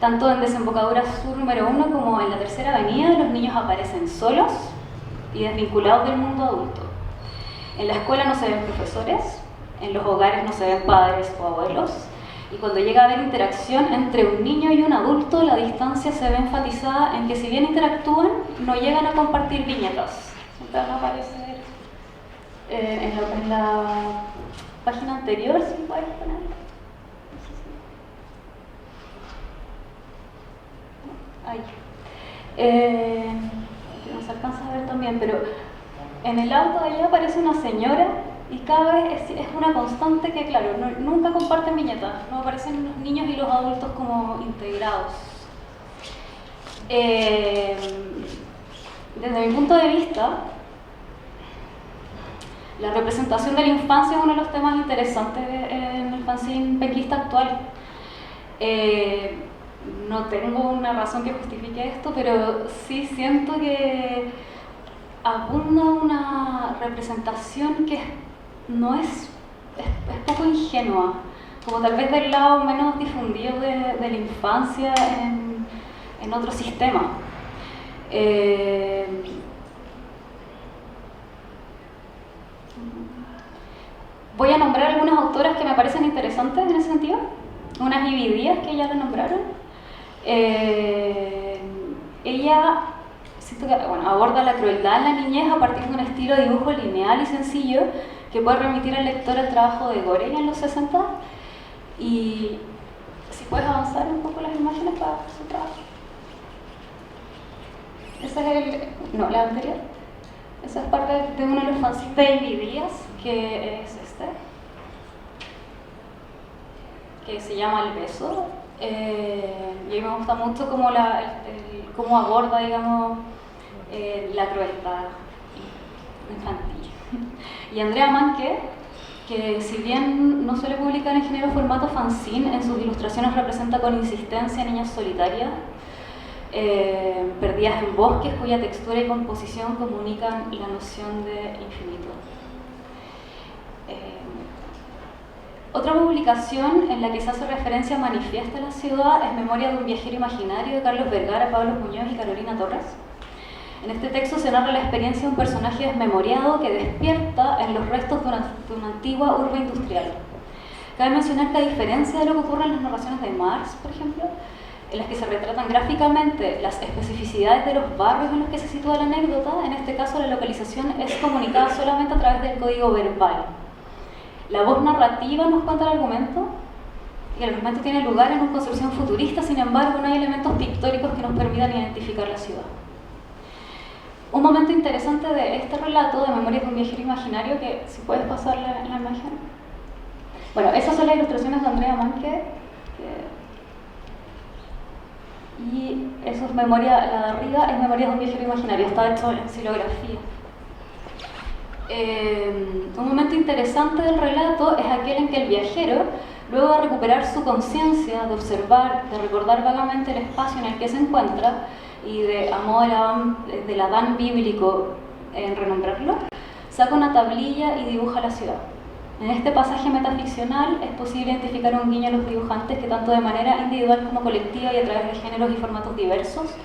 Tanto en Desembocadura Sur número 1 como en la Tercera Avenida, los niños aparecen solos y desvinculados del mundo adulto. En la escuela no se ven profesores, en los hogares no se ven padres o abuelos, y cuando llega a haber interacción entre un niño y un adulto, la distancia se ve enfatizada en que si bien interactúan, no llegan a compartir viñetas. Siempre van a aparecer en la página anterior, si puedes ponerlo. Ahí. No se alcanza a ver también, pero en el auto de allá aparece una señora y cada vez es una constante que, claro, nunca comparten viñetas, no aparecen los niños y los adultos como integrados. Desde mi punto de vista, la representación de la infancia es uno de los temas interesantes en el fanzine penquista actual. No tengo una razón que justifique esto, pero sí siento que abunda una representación que no es poco ingenua, como tal vez del lado menos difundido de la infancia en otro sistema. Voy a nombrar algunas autoras que me parecen interesantes en ese sentido. Unas Ivy Díaz, que ya la nombraron. Ella siento que, aborda la crueldad en la niñez a partir de un estilo de dibujo lineal y sencillo que puede remitir al lector al trabajo de Goring en los 60. Y si puedes avanzar un poco las imágenes para su trabajo. Ese es la anterior. Esa es parte de uno de los fanzines de Ivy Díaz, que es que se llama El Beso. Y a mí me gusta mucho cómo aborda, digamos, la crueldad infantil. Y Andrea Manque, que si bien no suele publicar en género formato fanzine, en sus ilustraciones representa con insistencia niñas solitarias, perdidas en bosques, cuya textura y composición comunican la noción de infinito. Otra publicación en la que se hace referencia manifiesta a la ciudad es Memoria de un viajero imaginario, de Carlos Vergara, Pablo Muñoz y Carolina Torres. En este texto se narra la experiencia de un personaje desmemoriado que despierta en los restos de una antigua urbe industrial. Cabe mencionar que, a diferencia de lo que ocurre en las narraciones de Marx, por ejemplo, en las que se retratan gráficamente las especificidades de los barrios en los que se sitúa la anécdota, en este caso la localización es comunicada solamente a través del código verbal. La voz narrativa nos cuenta el argumento, y el argumento tiene lugar en una concepción futurista, sin embargo no hay elementos pictóricos que nos permitan identificar la ciudad. Un momento interesante de este relato de Memorias de un viajero imaginario, que si puedes pasar la imagen. Bueno, esas son las ilustraciones de Andrea Manque. Y eso es memoria, la de arriba es Memorias de un viajero imaginario, está hecho en xilografía. Un momento interesante del relato es aquel en que el viajero, luego de recuperar su conciencia, de observar, de recordar vagamente el espacio en el que se encuentra y de, a modo del Adán bíblico en renombrarlo, saca una tablilla y dibuja la ciudad. En este pasaje metaficcional es posible identificar un guiño a los dibujantes que tanto de manera individual como colectiva y a través de géneros y formatos diversos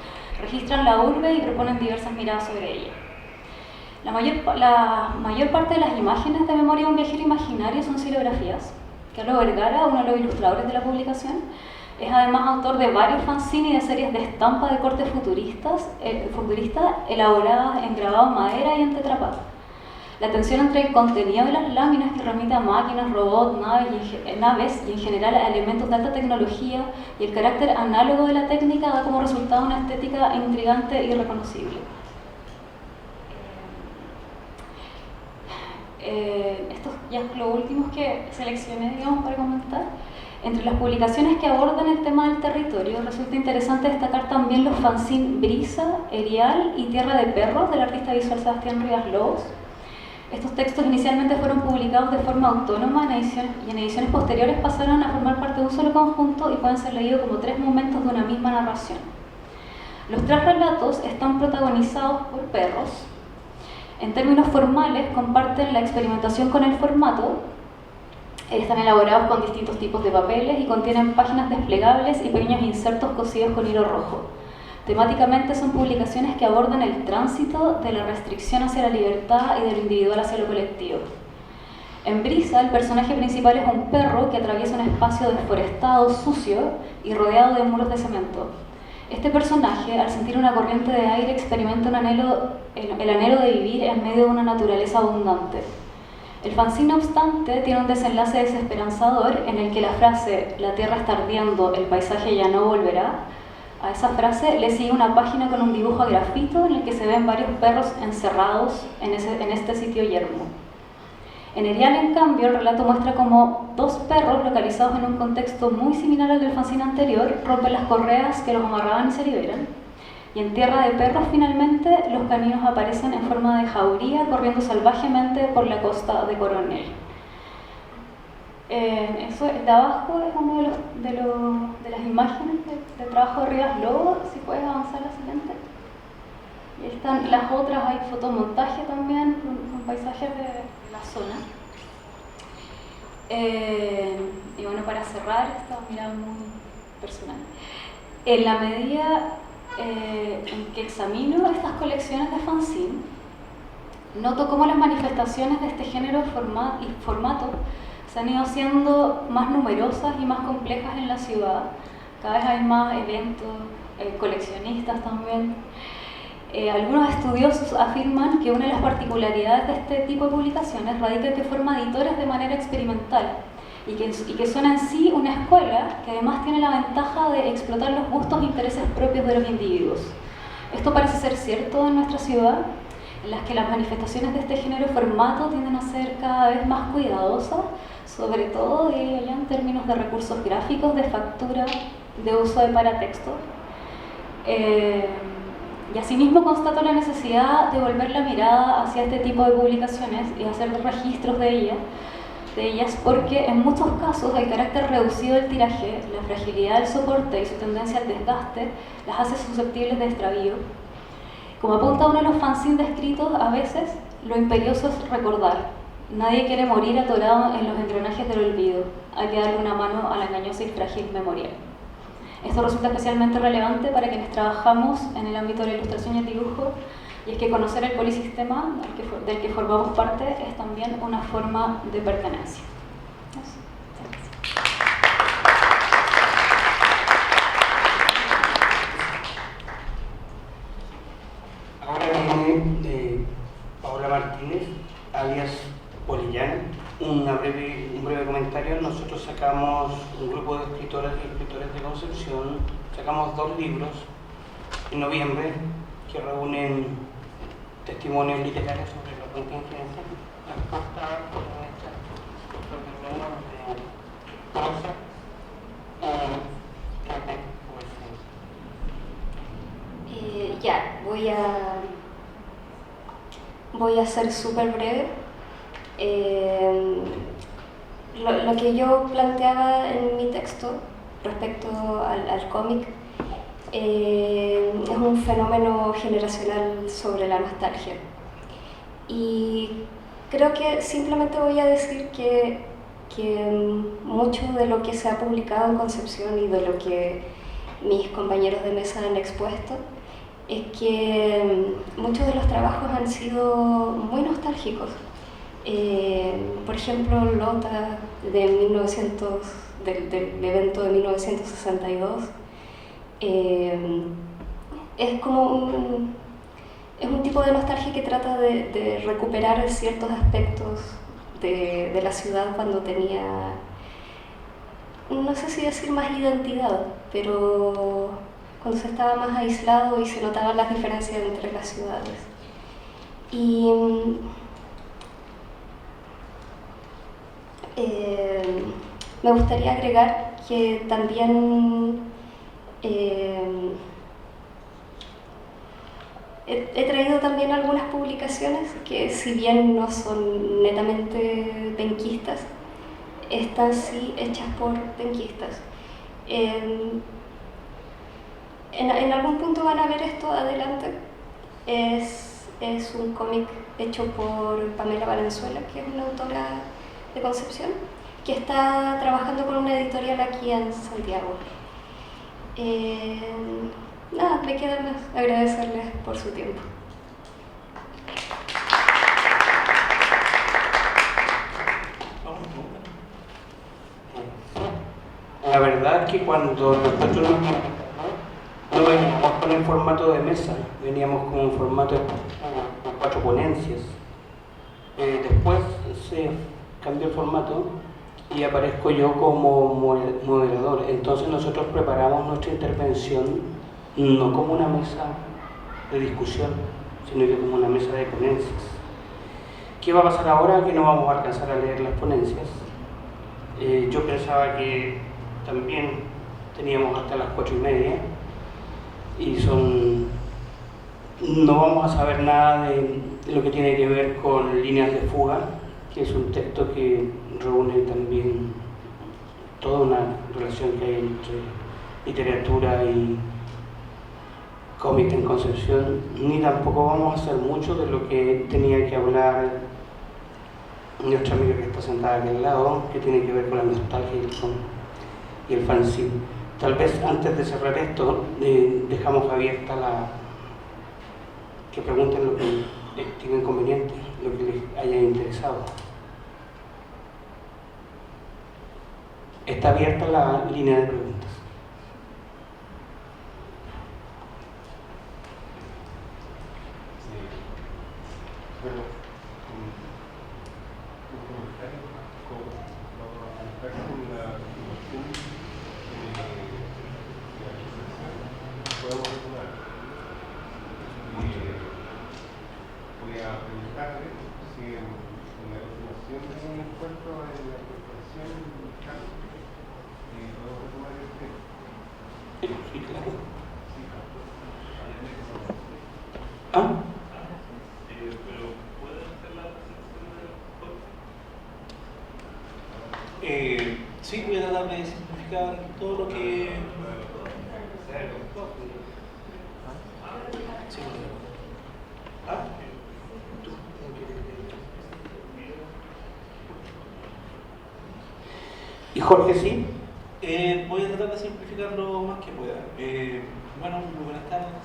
registran la urbe y proponen diversas miradas sobre ella. La mayor parte de las imágenes de Memoria de un viajero imaginario son xilografías. Carlos Vergara, uno de los ilustradores de la publicación, es además autor de varios fanzines y de series de estampa de corte futurista elaboradas en grabado en madera y en tetrapack. La tensión entre el contenido de las láminas, que remite a máquinas, robots, naves y en general a elementos de alta tecnología, y el carácter análogo de la técnica da como resultado una estética intrigante y reconocible. Estos ya es lo último que seleccioné, digamos, para comentar. Entre las publicaciones que abordan el tema del territorio, resulta interesante destacar también los fanzines Brisa, Erial y Tierra de Perros del artista visual Sebastián Rivas Lobos. Estos textos inicialmente fueron publicados de forma autónoma y en ediciones posteriores pasaron a formar parte de un solo conjunto y pueden ser leídos como 3 momentos de una misma narración. Los 3 relatos están protagonizados por perros. En términos formales, comparten la experimentación con el formato, están elaborados con distintos tipos de papeles y contienen páginas desplegables y pequeños insertos cosidos con hilo rojo. Temáticamente son publicaciones que abordan el tránsito de la restricción hacia la libertad y de lo individual hacia lo colectivo. En Brisa, el personaje principal es un perro que atraviesa un espacio deforestado, sucio y rodeado de muros de cemento. Este personaje, al sentir una corriente de aire, experimenta el anhelo de vivir en medio de una naturaleza abundante. El fanzine, no obstante, tiene un desenlace desesperanzador en el que la frase "la tierra está ardiendo, el paisaje ya no volverá", a esa frase le sigue una página con un dibujo a grafito en el que se ven varios perros encerrados en este sitio yermo. En Erial, en cambio, el relato muestra cómo 2 perros localizados en un contexto muy similar al del fanzine anterior rompen las correas que los amarraban y se liberan. Y en Tierra de Perros, finalmente, los caninos aparecen en forma de jauría corriendo salvajemente por la costa de Coronel. Eso de abajo es uno de las imágenes del trabajo de Rivas Lobos. Si puedes avanzar a la siguiente. Y están las otras, hay fotomontaje también con paisajes de la zona. Y bueno, para cerrar, esta mirada muy personal. En la medida en que examino estas colecciones de fanzine, noto cómo las manifestaciones de este género y formato se han ido haciendo más numerosas y más complejas en la ciudad. Cada vez hay más eventos, coleccionistas también. Algunos estudiosos afirman que una de las particularidades de este tipo de publicaciones radica en que forma editores de manera experimental y que son en sí una escuela que además tiene la ventaja de explotar los gustos e intereses propios de los individuos. Esto parece ser cierto en nuestra ciudad, en las que las manifestaciones de este género formato tienden a ser cada vez más cuidadosas, sobre todo ya en términos de recursos gráficos, de factura, de uso de paratextos. Y asimismo constato la necesidad de volver la mirada hacia este tipo de publicaciones y hacer registros de ellas, porque en muchos casos el carácter reducido del tiraje, la fragilidad del soporte y su tendencia al desgaste las hace susceptibles de extravío. Como apunta uno de los fanzines descritos, a veces lo imperioso es recordar. Nadie quiere morir atorado en los engranajes del olvido. Hay que darle una mano a la engañosa y frágil memoria. Esto resulta especialmente relevante para quienes trabajamos en el ámbito de la ilustración y el dibujo, y es que conocer el polisistema del que formamos parte es también una forma de pertenencia. Ahora viene Paola Martínez, alias Polillán. Un breve comentario. Nosotros sacamos, un grupo de escritoras y escritores de Concepción, sacamos 2 libros en noviembre que reúnen testimonios literarios sobre la contingencia, las costas ya, voy a ser súper breve. Lo que yo planteaba en mi texto respecto al cómic es un fenómeno generacional sobre la nostalgia. Y creo que simplemente voy a decir que mucho de lo que se ha publicado en Concepción y de lo que mis compañeros de mesa han expuesto es que muchos de los trabajos han sido muy nostálgicos. Por ejemplo, Lota del evento de 1962 es como es un tipo de nostalgia que trata de recuperar ciertos aspectos de la ciudad cuando tenía, no sé si decir más identidad, pero cuando se estaba más aislado y se notaban las diferencias entre las ciudades. Y me gustaría agregar que también he traído también algunas publicaciones que, si bien no son netamente penquistas, están sí hechas por penquistas. En algún punto van a ver esto adelante. Es un cómic hecho por Pamela Valenzuela, que es una autora de Concepción, que está trabajando con una editorial aquí en Santiago. Nada, me queda más agradecerles por su tiempo. La verdad es que cuando nosotros no veníamos con el formato de mesa, veníamos con un formato de 4 ponencias. Después se cambió el formato y aparezco yo como moderador. Entonces nosotros preparamos nuestra intervención no como una mesa de discusión, sino que como una mesa de ponencias. ¿Qué va a pasar ahora? Que no vamos a alcanzar a leer las ponencias. Yo pensaba que también teníamos hasta las 4:30 y no vamos a saber nada de lo que tiene que ver con Líneas de Fuga, que es un texto que reúne también toda una relación que hay entre literatura y cómic en Concepción, ni tampoco vamos a hacer mucho de lo que tenía que hablar nuestra amiga que está sentada aquí al lado, que tiene que ver con la nostalgia y el fanzine. Tal vez antes de cerrar esto, dejamos abierta que pregunten lo que tengan conveniente, lo que les haya interesado. Está abierta la línea de preguntas. Bueno, un comentario con la continuación de la presentación podemos retomar. Voy a preguntarle si en la continuación de un encuentro en la corporación podemos retomar el tema. Sí, claro. Sí, ¿Ah? Sí, voy a tratar de simplificar todo lo que... Sí, ¿Ah? ¿Y Jorge sí? voy a tratar de simplificar lo más que pueda. Bueno, muy buenas tardes.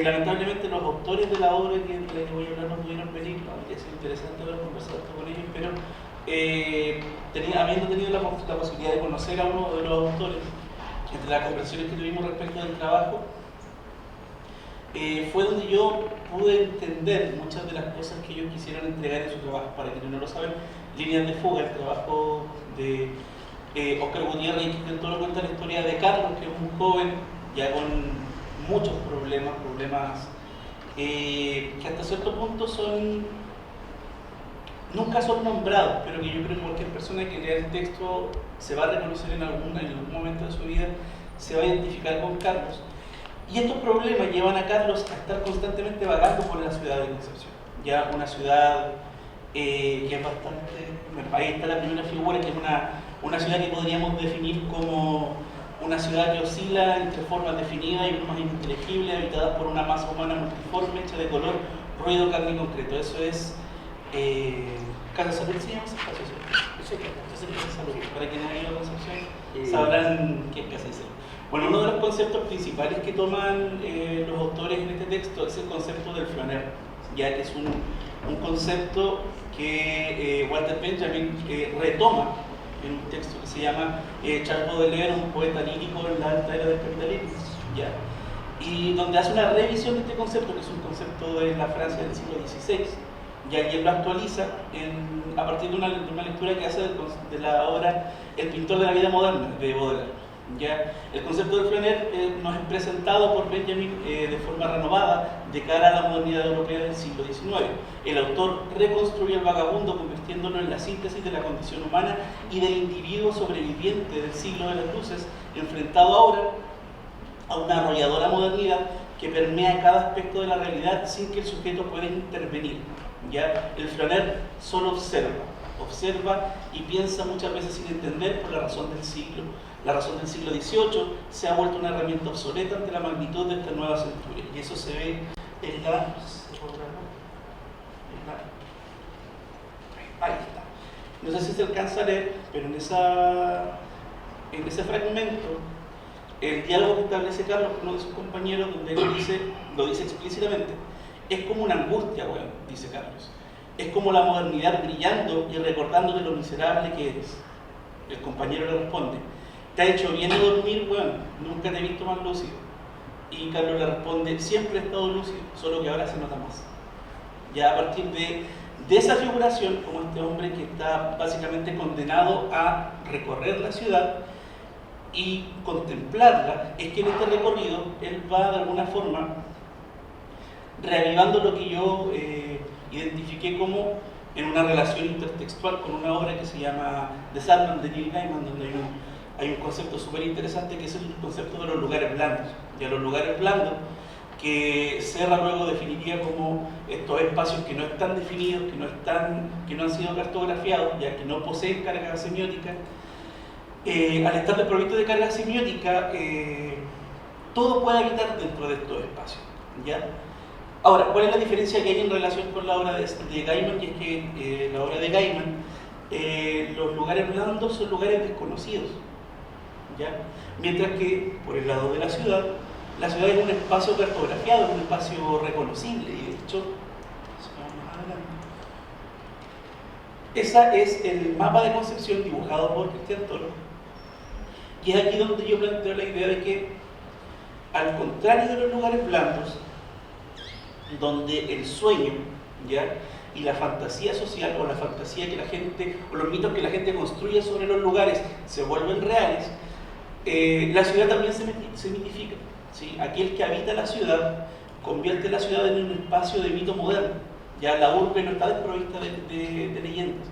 Lamentablemente los autores de la obra de la que voy a hablar no pudieron venir, habría sido interesante haber conversado con ellos, pero habiendo tenido la posibilidad de conocer a uno de los autores, entre las conversaciones que tuvimos respecto del trabajo, fue donde yo pude entender muchas de las cosas que ellos quisieron entregar en su trabajo. Para quienes no lo saben, Líneas de Fuga, el trabajo de Óscar Gutiérrez, que en todo lo cuenta la historia de Carlos, que es un joven ya con muchos problemas que hasta cierto punto nunca son nombrados, pero que yo creo que cualquier persona que lea el texto se va a reconocer en algún momento de su vida, se va a identificar con Carlos. Y estos problemas llevan a Carlos a estar constantemente vagando por la ciudad de Concepción. Ya una ciudad que es bastante... Bueno, ahí está la primera figura, que es una ciudad que podríamos definir como una ciudad que oscila entre formas definidas y formas ininteligibles, habitada por una masa humana multiforme, hecha de color, ruido, carne y concreto. Eso es... ¿Casa Salud se llama? Casa Salud. Para quienes han ido a Concepción sabrán qué es Casa Salud. Bueno, uno de los conceptos principales que toman los autores en este texto es el concepto del flaner, ya que es un concepto que Walter Benjamin retoma en un texto que se llama Charles Baudelaire, un poeta lírico en la alta era del capitalismo, ¿ya? Y donde hace una revisión de este concepto, que es un concepto de la Francia del siglo XVI, y él lo actualiza a partir de una lectura que hace de la obra El pintor de la vida moderna, de Baudelaire. ¿Ya? El concepto del flaner nos es presentado por Benjamin de forma renovada de cara a la modernidad europea del siglo XIX. El autor reconstruye el vagabundo convirtiéndolo en la síntesis de la condición humana y del individuo sobreviviente del siglo de las luces, enfrentado ahora a una arrolladora modernidad que permea cada aspecto de la realidad sin que el sujeto pueda intervenir. ¿Ya? El flaner solo observa y piensa muchas veces sin entender por la razón del siglo. La razón del siglo XVIII se ha vuelto una herramienta obsoleta ante la magnitud de esta nueva centuria. Y eso se ve en la... Ahí está. No sé si se alcanza a leer, pero en ese fragmento, el diálogo que establece Carlos con uno de sus compañeros, donde él lo dice explícitamente, es como una angustia, bueno, dice Carlos. Es como la modernidad brillando y recordándote lo miserable que eres. El compañero le responde: ¿te ha hecho bien dormir? Bueno, nunca te he visto más lúcido. Y Carlos le responde: siempre he estado lúcido, solo que ahora se nota más. Ya a partir de esa figuración, como este hombre que está básicamente condenado a recorrer la ciudad y contemplarla, es que en este recorrido él va de alguna forma reavivando lo que yo identifiqué como en una relación intertextual con una obra que se llama The Sandman de Neil Gaiman, donde hay un concepto súper interesante que es el concepto de los lugares blandos. Ya los lugares blandos, que Serra luego definiría como estos espacios que no están definidos, que no han sido cartografiados, ya que no poseen carga semiótica. Al estar desprovisto de carga semiótica, todo puede habitar dentro de estos espacios. ¿Ya? Ahora, ¿cuál es la diferencia que hay en relación con la obra de Gaiman? Y es que la obra de Gaiman, los lugares blandos son lugares desconocidos, ¿ya? Mientras que, por el lado de la ciudad es un espacio cartografiado, es un espacio reconocible, y de hecho, ese es el mapa de Concepción dibujado por Cristian Toro, y es aquí donde yo planteo la idea de que, al contrario de los lugares blandos, donde el sueño, ¿ya?, y la fantasía social, o la fantasía que la gente, o los mitos que la gente construye sobre los lugares se vuelven reales, la ciudad también se mitifica, ¿sí? Aquel que habita la ciudad convierte la ciudad en un espacio de mito moderno. Ya la urbe no está desprovista de leyendas,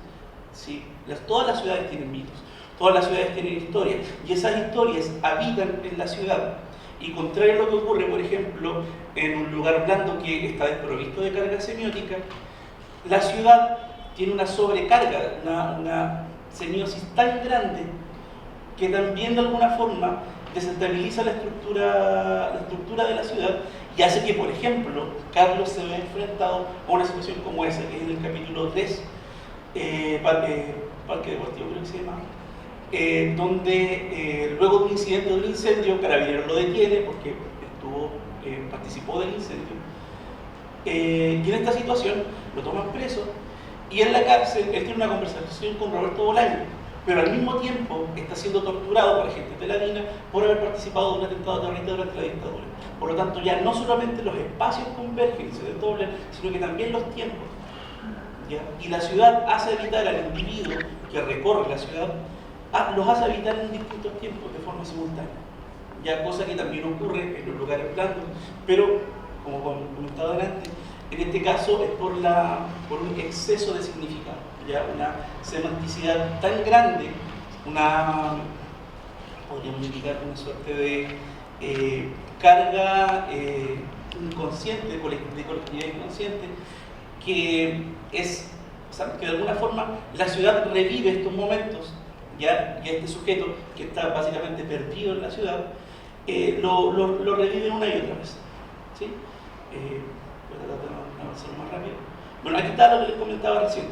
¿sí? Todas las ciudades tienen mitos, todas las ciudades tienen historias, y esas historias habitan en la ciudad. Y contrario a lo que ocurre, por ejemplo, en un lugar blando que está desprovisto de carga semiótica, la ciudad tiene una sobrecarga, una semiosis tan grande que también de alguna forma desestabiliza la estructura de la ciudad y hace que, por ejemplo, Carlos se vea enfrentado a una situación como esa, que es en el capítulo 3, Parque Deportivo creo que se llama, donde luego de un incidente de un incendio, Carabineros lo detiene porque participó del incendio, y en esta situación lo toman preso, y en la cárcel él tiene una conversación con Roberto Bolaño, pero al mismo tiempo está siendo torturado por agentes de la DINA por haber participado de un atentado terrorista durante la dictadura. Por lo tanto, ya no solamente los espacios convergen y se desdoblan, sino que también los tiempos, ¿ya? Y la ciudad hace habitar al individuo que recorre la ciudad, los hace habitar en distintos tiempos de forma simultánea, ya, cosa que también ocurre en los lugares blandos, pero como comentaba antes, en este caso es por un exceso de significado, ya una semanticidad tan grande, podríamos indicar una suerte de carga inconsciente, de colectividad inconsciente, que de alguna forma la ciudad revive estos momentos, ya este sujeto que está básicamente perdido en la ciudad, lo revive una y otra vez. ¿Sí? Voy a tratar de avanzar más rápido. Bueno, aquí está lo que les comentaba recién.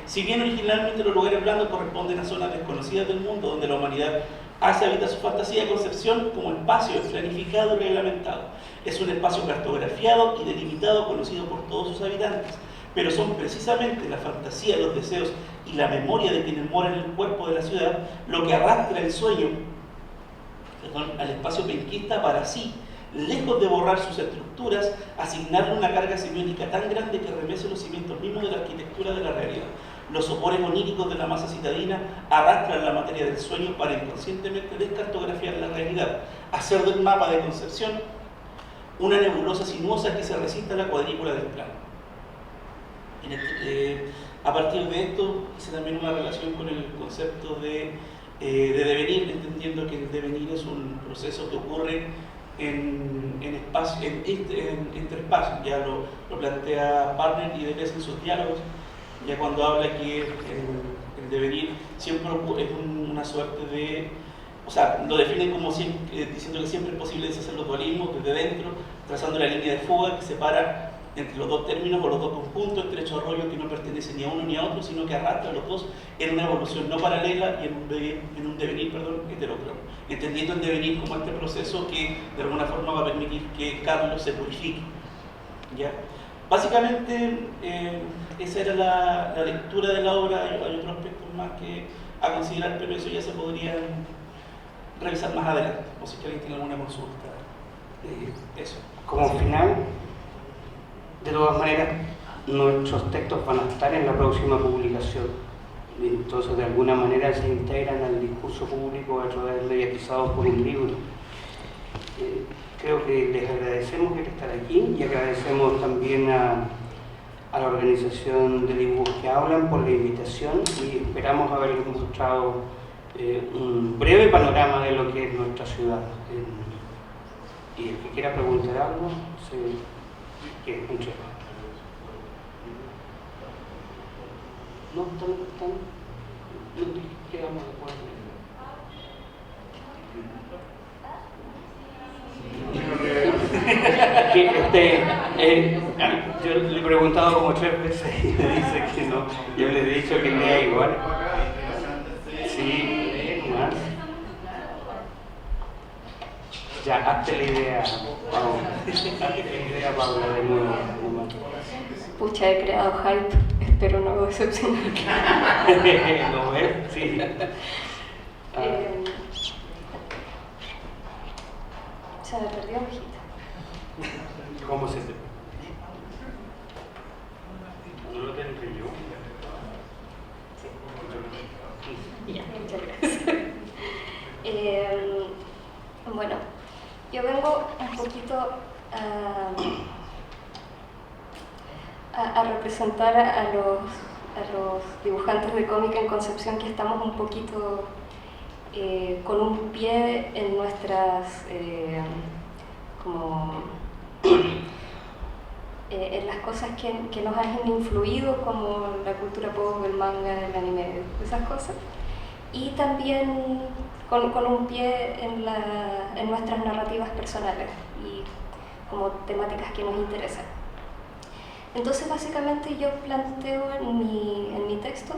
Si bien originalmente los lugares blandos corresponden a zonas desconocidas del mundo, donde la humanidad hace habitar su fantasía de concepción como espacio planificado y reglamentado. Es un espacio cartografiado y delimitado, conocido por todos sus habitantes, pero son precisamente la fantasía, los deseos y la memoria de quienes moran en el cuerpo de la ciudad lo que arrastra el sueño al espacio penquista para sí, lejos de borrar sus estructuras, asignarle una carga semiótica tan grande que remece los cimientos mismos de la arquitectura de la realidad. Los sopores oníricos de la masa citadina arrastran la materia del sueño para inconscientemente descartografiar la realidad, hacer del mapa de concepción una nebulosa sinuosa que se resiste a la cuadrícula del plano. A partir de esto hice también una relación con el concepto de devenir, entendiendo que el devenir es un proceso que ocurre entre espacios. Ya lo plantea Barner y Deleuze en sus diálogos, ya cuando habla que el devenir siempre es una suerte de, o sea, lo definen como diciendo que siempre es posible deshacer los dualismos desde dentro, trazando la línea de fuga que separa entre los dos términos o los dos conjuntos, estrecho arroyo que no pertenece ni a uno ni a otro, sino que arrastra a los dos en una evolución no paralela y en un devenir heterócrono, entendiendo el devenir como este proceso que de alguna forma va a permitir que Carlos se purifique. ¿Ya? Básicamente esa era la lectura de la obra. Hay otros aspectos más que a considerar, pero eso ya se podría revisar más adelante, o si alguien tiene alguna consulta. Eso. Como final, de todas maneras, nuestros textos van a estar en la próxima publicación. Entonces, de alguna manera se integran al discurso público a través de mediatizados por un libro. Creo que les agradecemos el estar aquí y agradecemos también a la organización de dibujos que hablan por la invitación y esperamos haberles mostrado un breve panorama de lo que es nuestra ciudad. Y el que quiera preguntar algo, que entre. No quedamos de acuerdo. Yo le he preguntado como 3 veces y me dice que no. Yo le he dicho que lea igual. Sí, más. Ya, hazte la idea, Paula. Hazte la idea, Paula, de nuevo. Pucha, he creado hype, espero no decepcionar. ¿Lo ves? Sí. Se me perdió hojita. ¿Cómo se te? ¿No lo tengo yo? Sí. Ya, muchas gracias. Bueno, yo vengo un poquito a representar a los dibujantes de cómic en Concepción, que estamos un poquito con un pie en nuestras en las cosas que nos han influido, como la cultura pop, el manga, el anime, esas cosas, y también con un pie en nuestras narrativas personales y como temáticas que nos interesan. Entonces, básicamente yo planteo en mi texto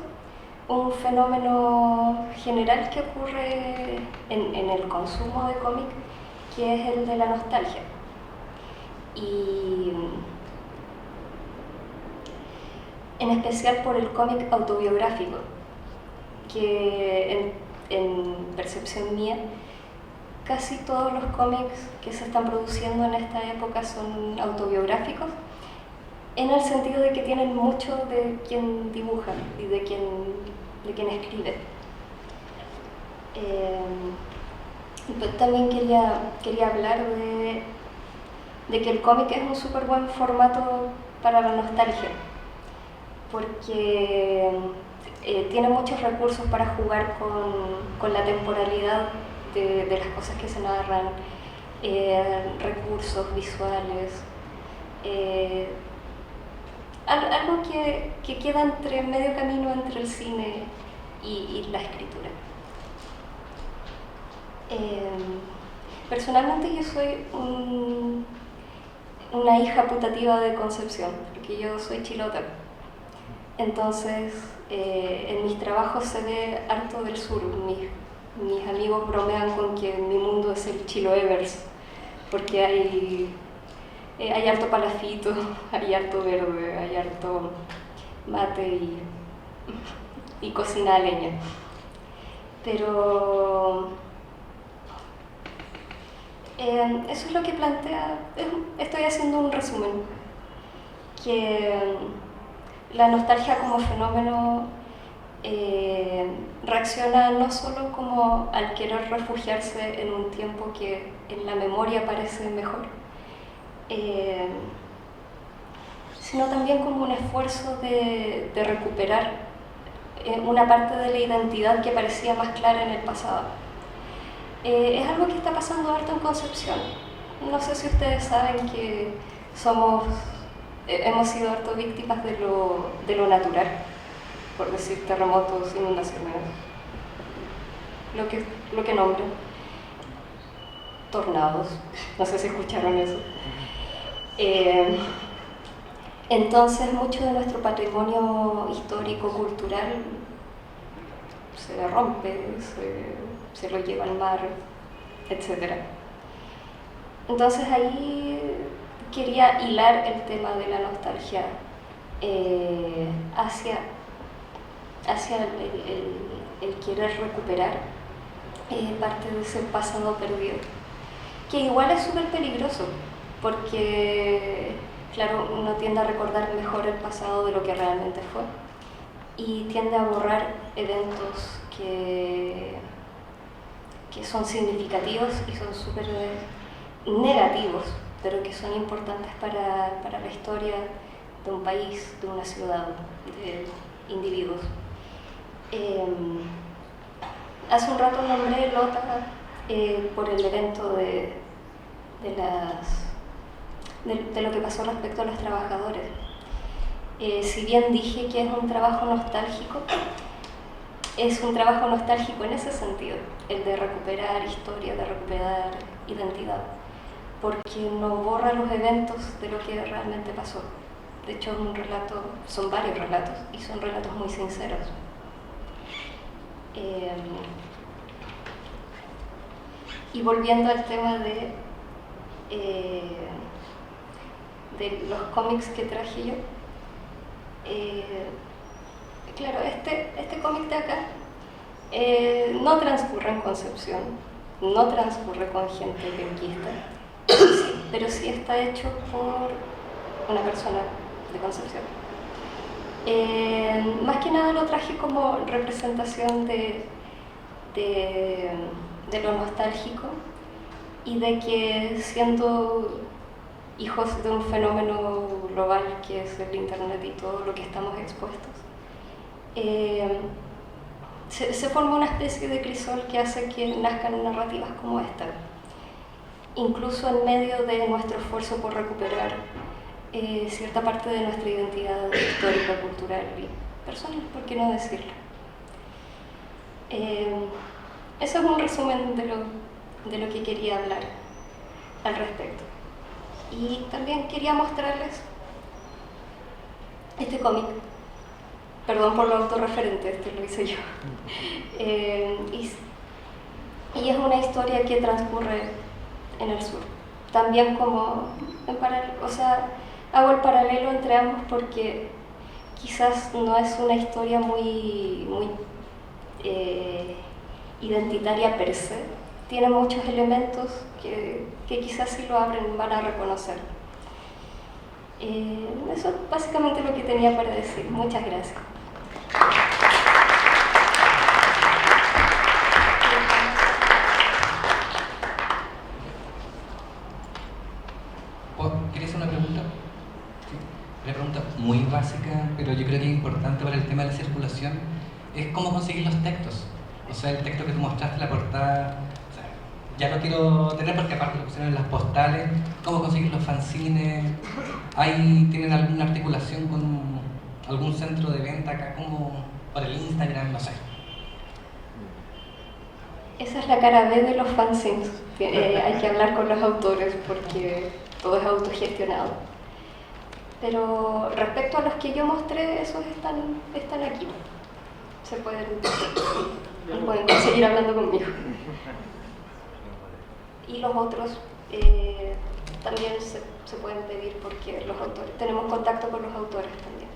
un fenómeno general que ocurre en el consumo de cómic, que es el de la nostalgia. Y en especial por el cómic autobiográfico, que en percepción mía, casi todos los cómics que se están produciendo en esta época son autobiográficos, en el sentido de que tienen mucho de quien dibuja y de quien escribe. Pero también quería hablar de que el cómic es un súper buen formato para la nostalgia, porque tiene muchos recursos para jugar con la temporalidad de las cosas que se narran, recursos visuales, algo que queda entre medio camino entre el cine y la escritura. Personalmente yo soy una hija putativa de Concepción, porque yo soy chilota. Entonces, en mis trabajos se ve harto del sur. Mis amigos bromean con que mi mundo es el Chiloevers, porque hay harto palafito, hay harto verde, hay harto mate y cocina a leña. Pero eso es lo que plantea. Estoy haciendo un resumen, que la nostalgia como fenómeno reacciona no solo como al querer refugiarse en un tiempo que en la memoria parece mejor, sino también como un esfuerzo de recuperar una parte de la identidad que parecía más clara en el pasado. Es algo que está pasando harto en Concepción. No sé si ustedes saben que hemos sido harto víctimas de lo natural, por decir terremotos, inundaciones, lo que nombren, tornados, no sé si escucharon eso. Entonces mucho de nuestro patrimonio histórico, cultural, se rompe, se lo lleva al mar, etc. Entonces ahí quería hilar el tema de la nostalgia hacia el querer recuperar parte de ese pasado perdido, que igual es súper peligroso, porque claro, uno tiende a recordar mejor el pasado de lo que realmente fue y tiende a borrar eventos que son significativos y son súper negativos, pero que son importantes para la historia de un país, de una ciudad, de individuos. Hace un rato nombré Lota por el evento de lo que pasó respecto a los trabajadores. Si bien dije que es un trabajo nostálgico, es un trabajo nostálgico en ese sentido, el de recuperar historia, de recuperar identidad, porque no borra los eventos de lo que realmente pasó. De hecho, son varios relatos y son relatos muy sinceros. Y volviendo al tema de los cómics que traje yo, claro, este cómic de acá no transcurre en Concepción, no transcurre con gente penquista, pero sí está hecho por una persona de Concepción. Más que nada lo traje como representación de lo nostálgico y de que siendo hijos de un fenómeno global que es el internet y todo lo que estamos expuestos, se forma una especie de crisol que hace que nazcan narrativas como esta, incluso en medio de nuestro esfuerzo por recuperar cierta parte de nuestra identidad histórica, cultural y personal, ¿por qué no decirlo? Eso es un resumen de lo que quería hablar al respecto. Y también quería mostrarles este cómic. Perdón por lo autorreferente, este lo hice yo. Y es una historia que transcurre en el sur. También como en paralelo, o sea, hago el paralelo entre ambos porque quizás no es una historia muy identitaria per se. Tiene muchos elementos que quizás si lo abren van a reconocer. Eso es básicamente lo que tenía para decir. Muchas gracias. pero yo creo que es importante para el tema de la circulación, es cómo conseguir los textos. O sea, el texto que tú mostraste en la portada, o sea, ya lo quiero tener porque aparte lo pusieron en las postales, cómo conseguir los fanzines, ¿tienen alguna articulación con algún centro de venta acá, como por el Instagram, no sé? Esa es la cara B de los fanzines. Hay que hablar con los autores porque todo es autogestionado. Pero respecto a los que yo mostré, esos están aquí. Pueden seguir hablando conmigo. Y los otros también se pueden pedir porque los autores, tenemos contacto con los autores también.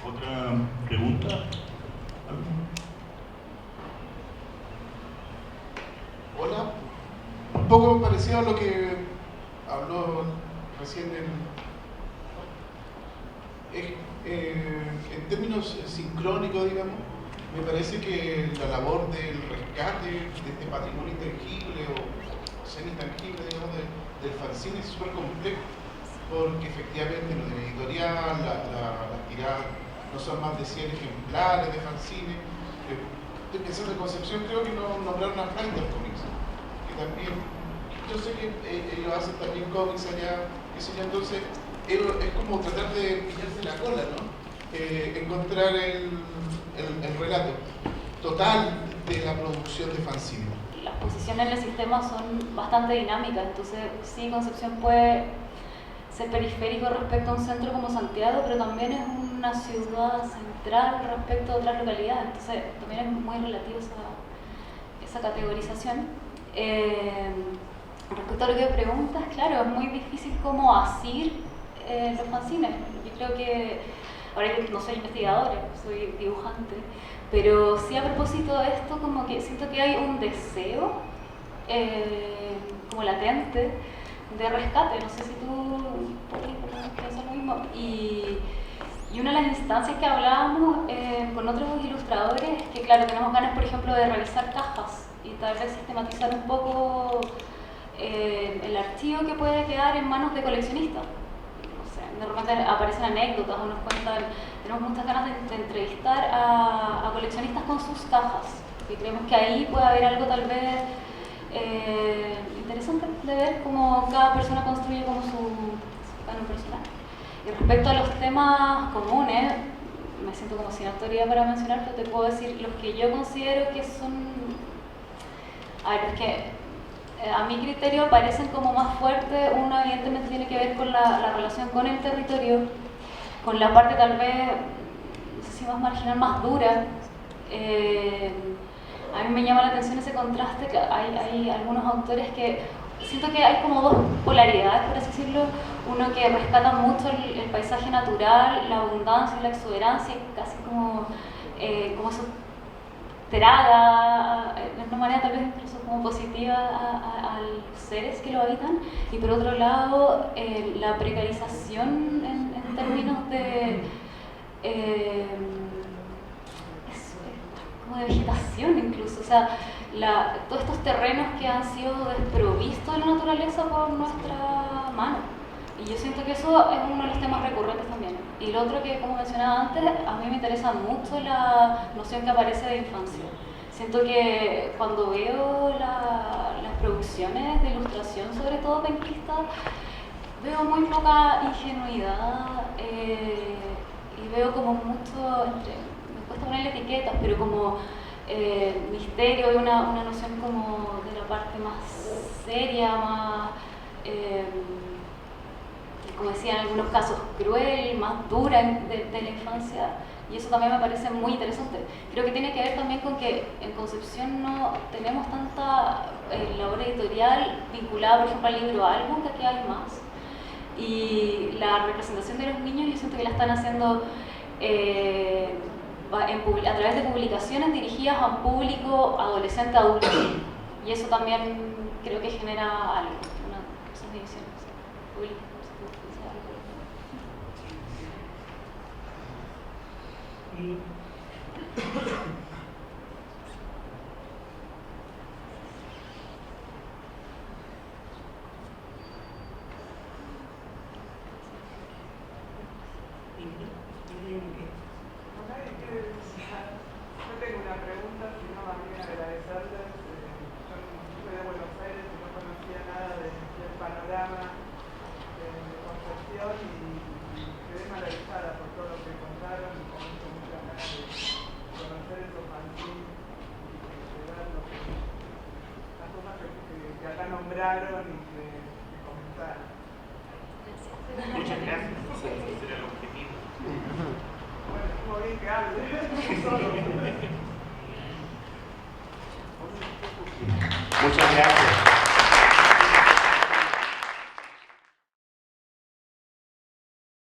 ¿Otra pregunta? Hola, un poco parecido a lo que habló recién en términos sincrónicos, digamos, me parece que la labor del rescate de este patrimonio intangible o semi-intangible, digamos, del fanzine es súper complejo, porque efectivamente lo de la editorial, las tiradas no son más de 100 ejemplares de fanzine. Estoy pensando en Concepción, creo que no nombraron a Flighter Comics, que también, yo sé que ellos hacen también cómics allá, eso ya, entonces es como tratar de pillarse la cola, ¿no? Encontrar el relato total de la producción de fanzine. Las posiciones en el sistema son bastante dinámicas, entonces sí, Concepción puede ser periférico respecto a un centro como Santiago, pero también es una ciudad central respecto a otras localidades, entonces también es muy relativo esa categorización. Respecto a lo que preguntas, claro, es muy difícil como asir los fanzines. Yo creo que, ahora yo no soy investigadora, soy dibujante, pero sí a propósito de esto, como que siento que hay un deseo como latente de rescate. No sé si tú piensas lo mismo. Y una de las instancias que hablábamos con otros ilustradores, que claro, tenemos ganas, por ejemplo, de revisar cajas y tal vez sistematizar un poco el archivo que puede quedar en manos de coleccionistas. No sé, de repente aparecen anécdotas o nos cuentan, tenemos muchas ganas de entrevistar a coleccionistas con sus cajas, porque creemos que ahí puede haber algo tal vez interesante de ver cómo cada persona construye como su canon personal. Y respecto a los temas comunes, me siento como sin autoridad para mencionar, pero te puedo decir los que yo considero que son... A ver, es que a mi criterio parecen como más fuertes. Uno evidentemente tiene que ver con la relación con el territorio, con la parte tal vez, no sé si más marginal, más dura. A mí me llama la atención ese contraste, que hay algunos autores que siento que hay como dos polaridades, por así decirlo. Uno que rescata mucho el paisaje natural, la abundancia y la exuberancia, casi como eso traga de una manera tal vez incluso como positiva a los seres que lo habitan, y por otro lado la precarización en términos de como de vegetación incluso, o sea, todos estos terrenos que han sido desprovistos de la naturaleza por nuestra mano. Y yo siento que eso es uno de los temas recurrentes también. Y lo otro que, como mencionaba antes, a mí me interesa mucho la noción que aparece de infancia. Siento que cuando veo las producciones de ilustración, sobre todo penquistas, veo muy poca ingenuidad y veo como mucho, me cuesta ponerle etiquetas, pero como misterio, y una noción como de la parte más seria, más... como decía, en algunos casos cruel, más dura de la infancia, y eso también me parece muy interesante. Creo que tiene que ver también con que en Concepción no tenemos tanta labor editorial vinculada, por ejemplo, al libro álbum, que aquí hay más, y la representación de los niños yo siento que la están haciendo a través de publicaciones dirigidas a un público adolescente, adulto, y eso también creo que genera algo, esas divisiones públicas. nombraron y me comentaron. Muchas gracias. Ese era el objetivo. Bueno, estuvo bien que hable. Solo. Muchas gracias.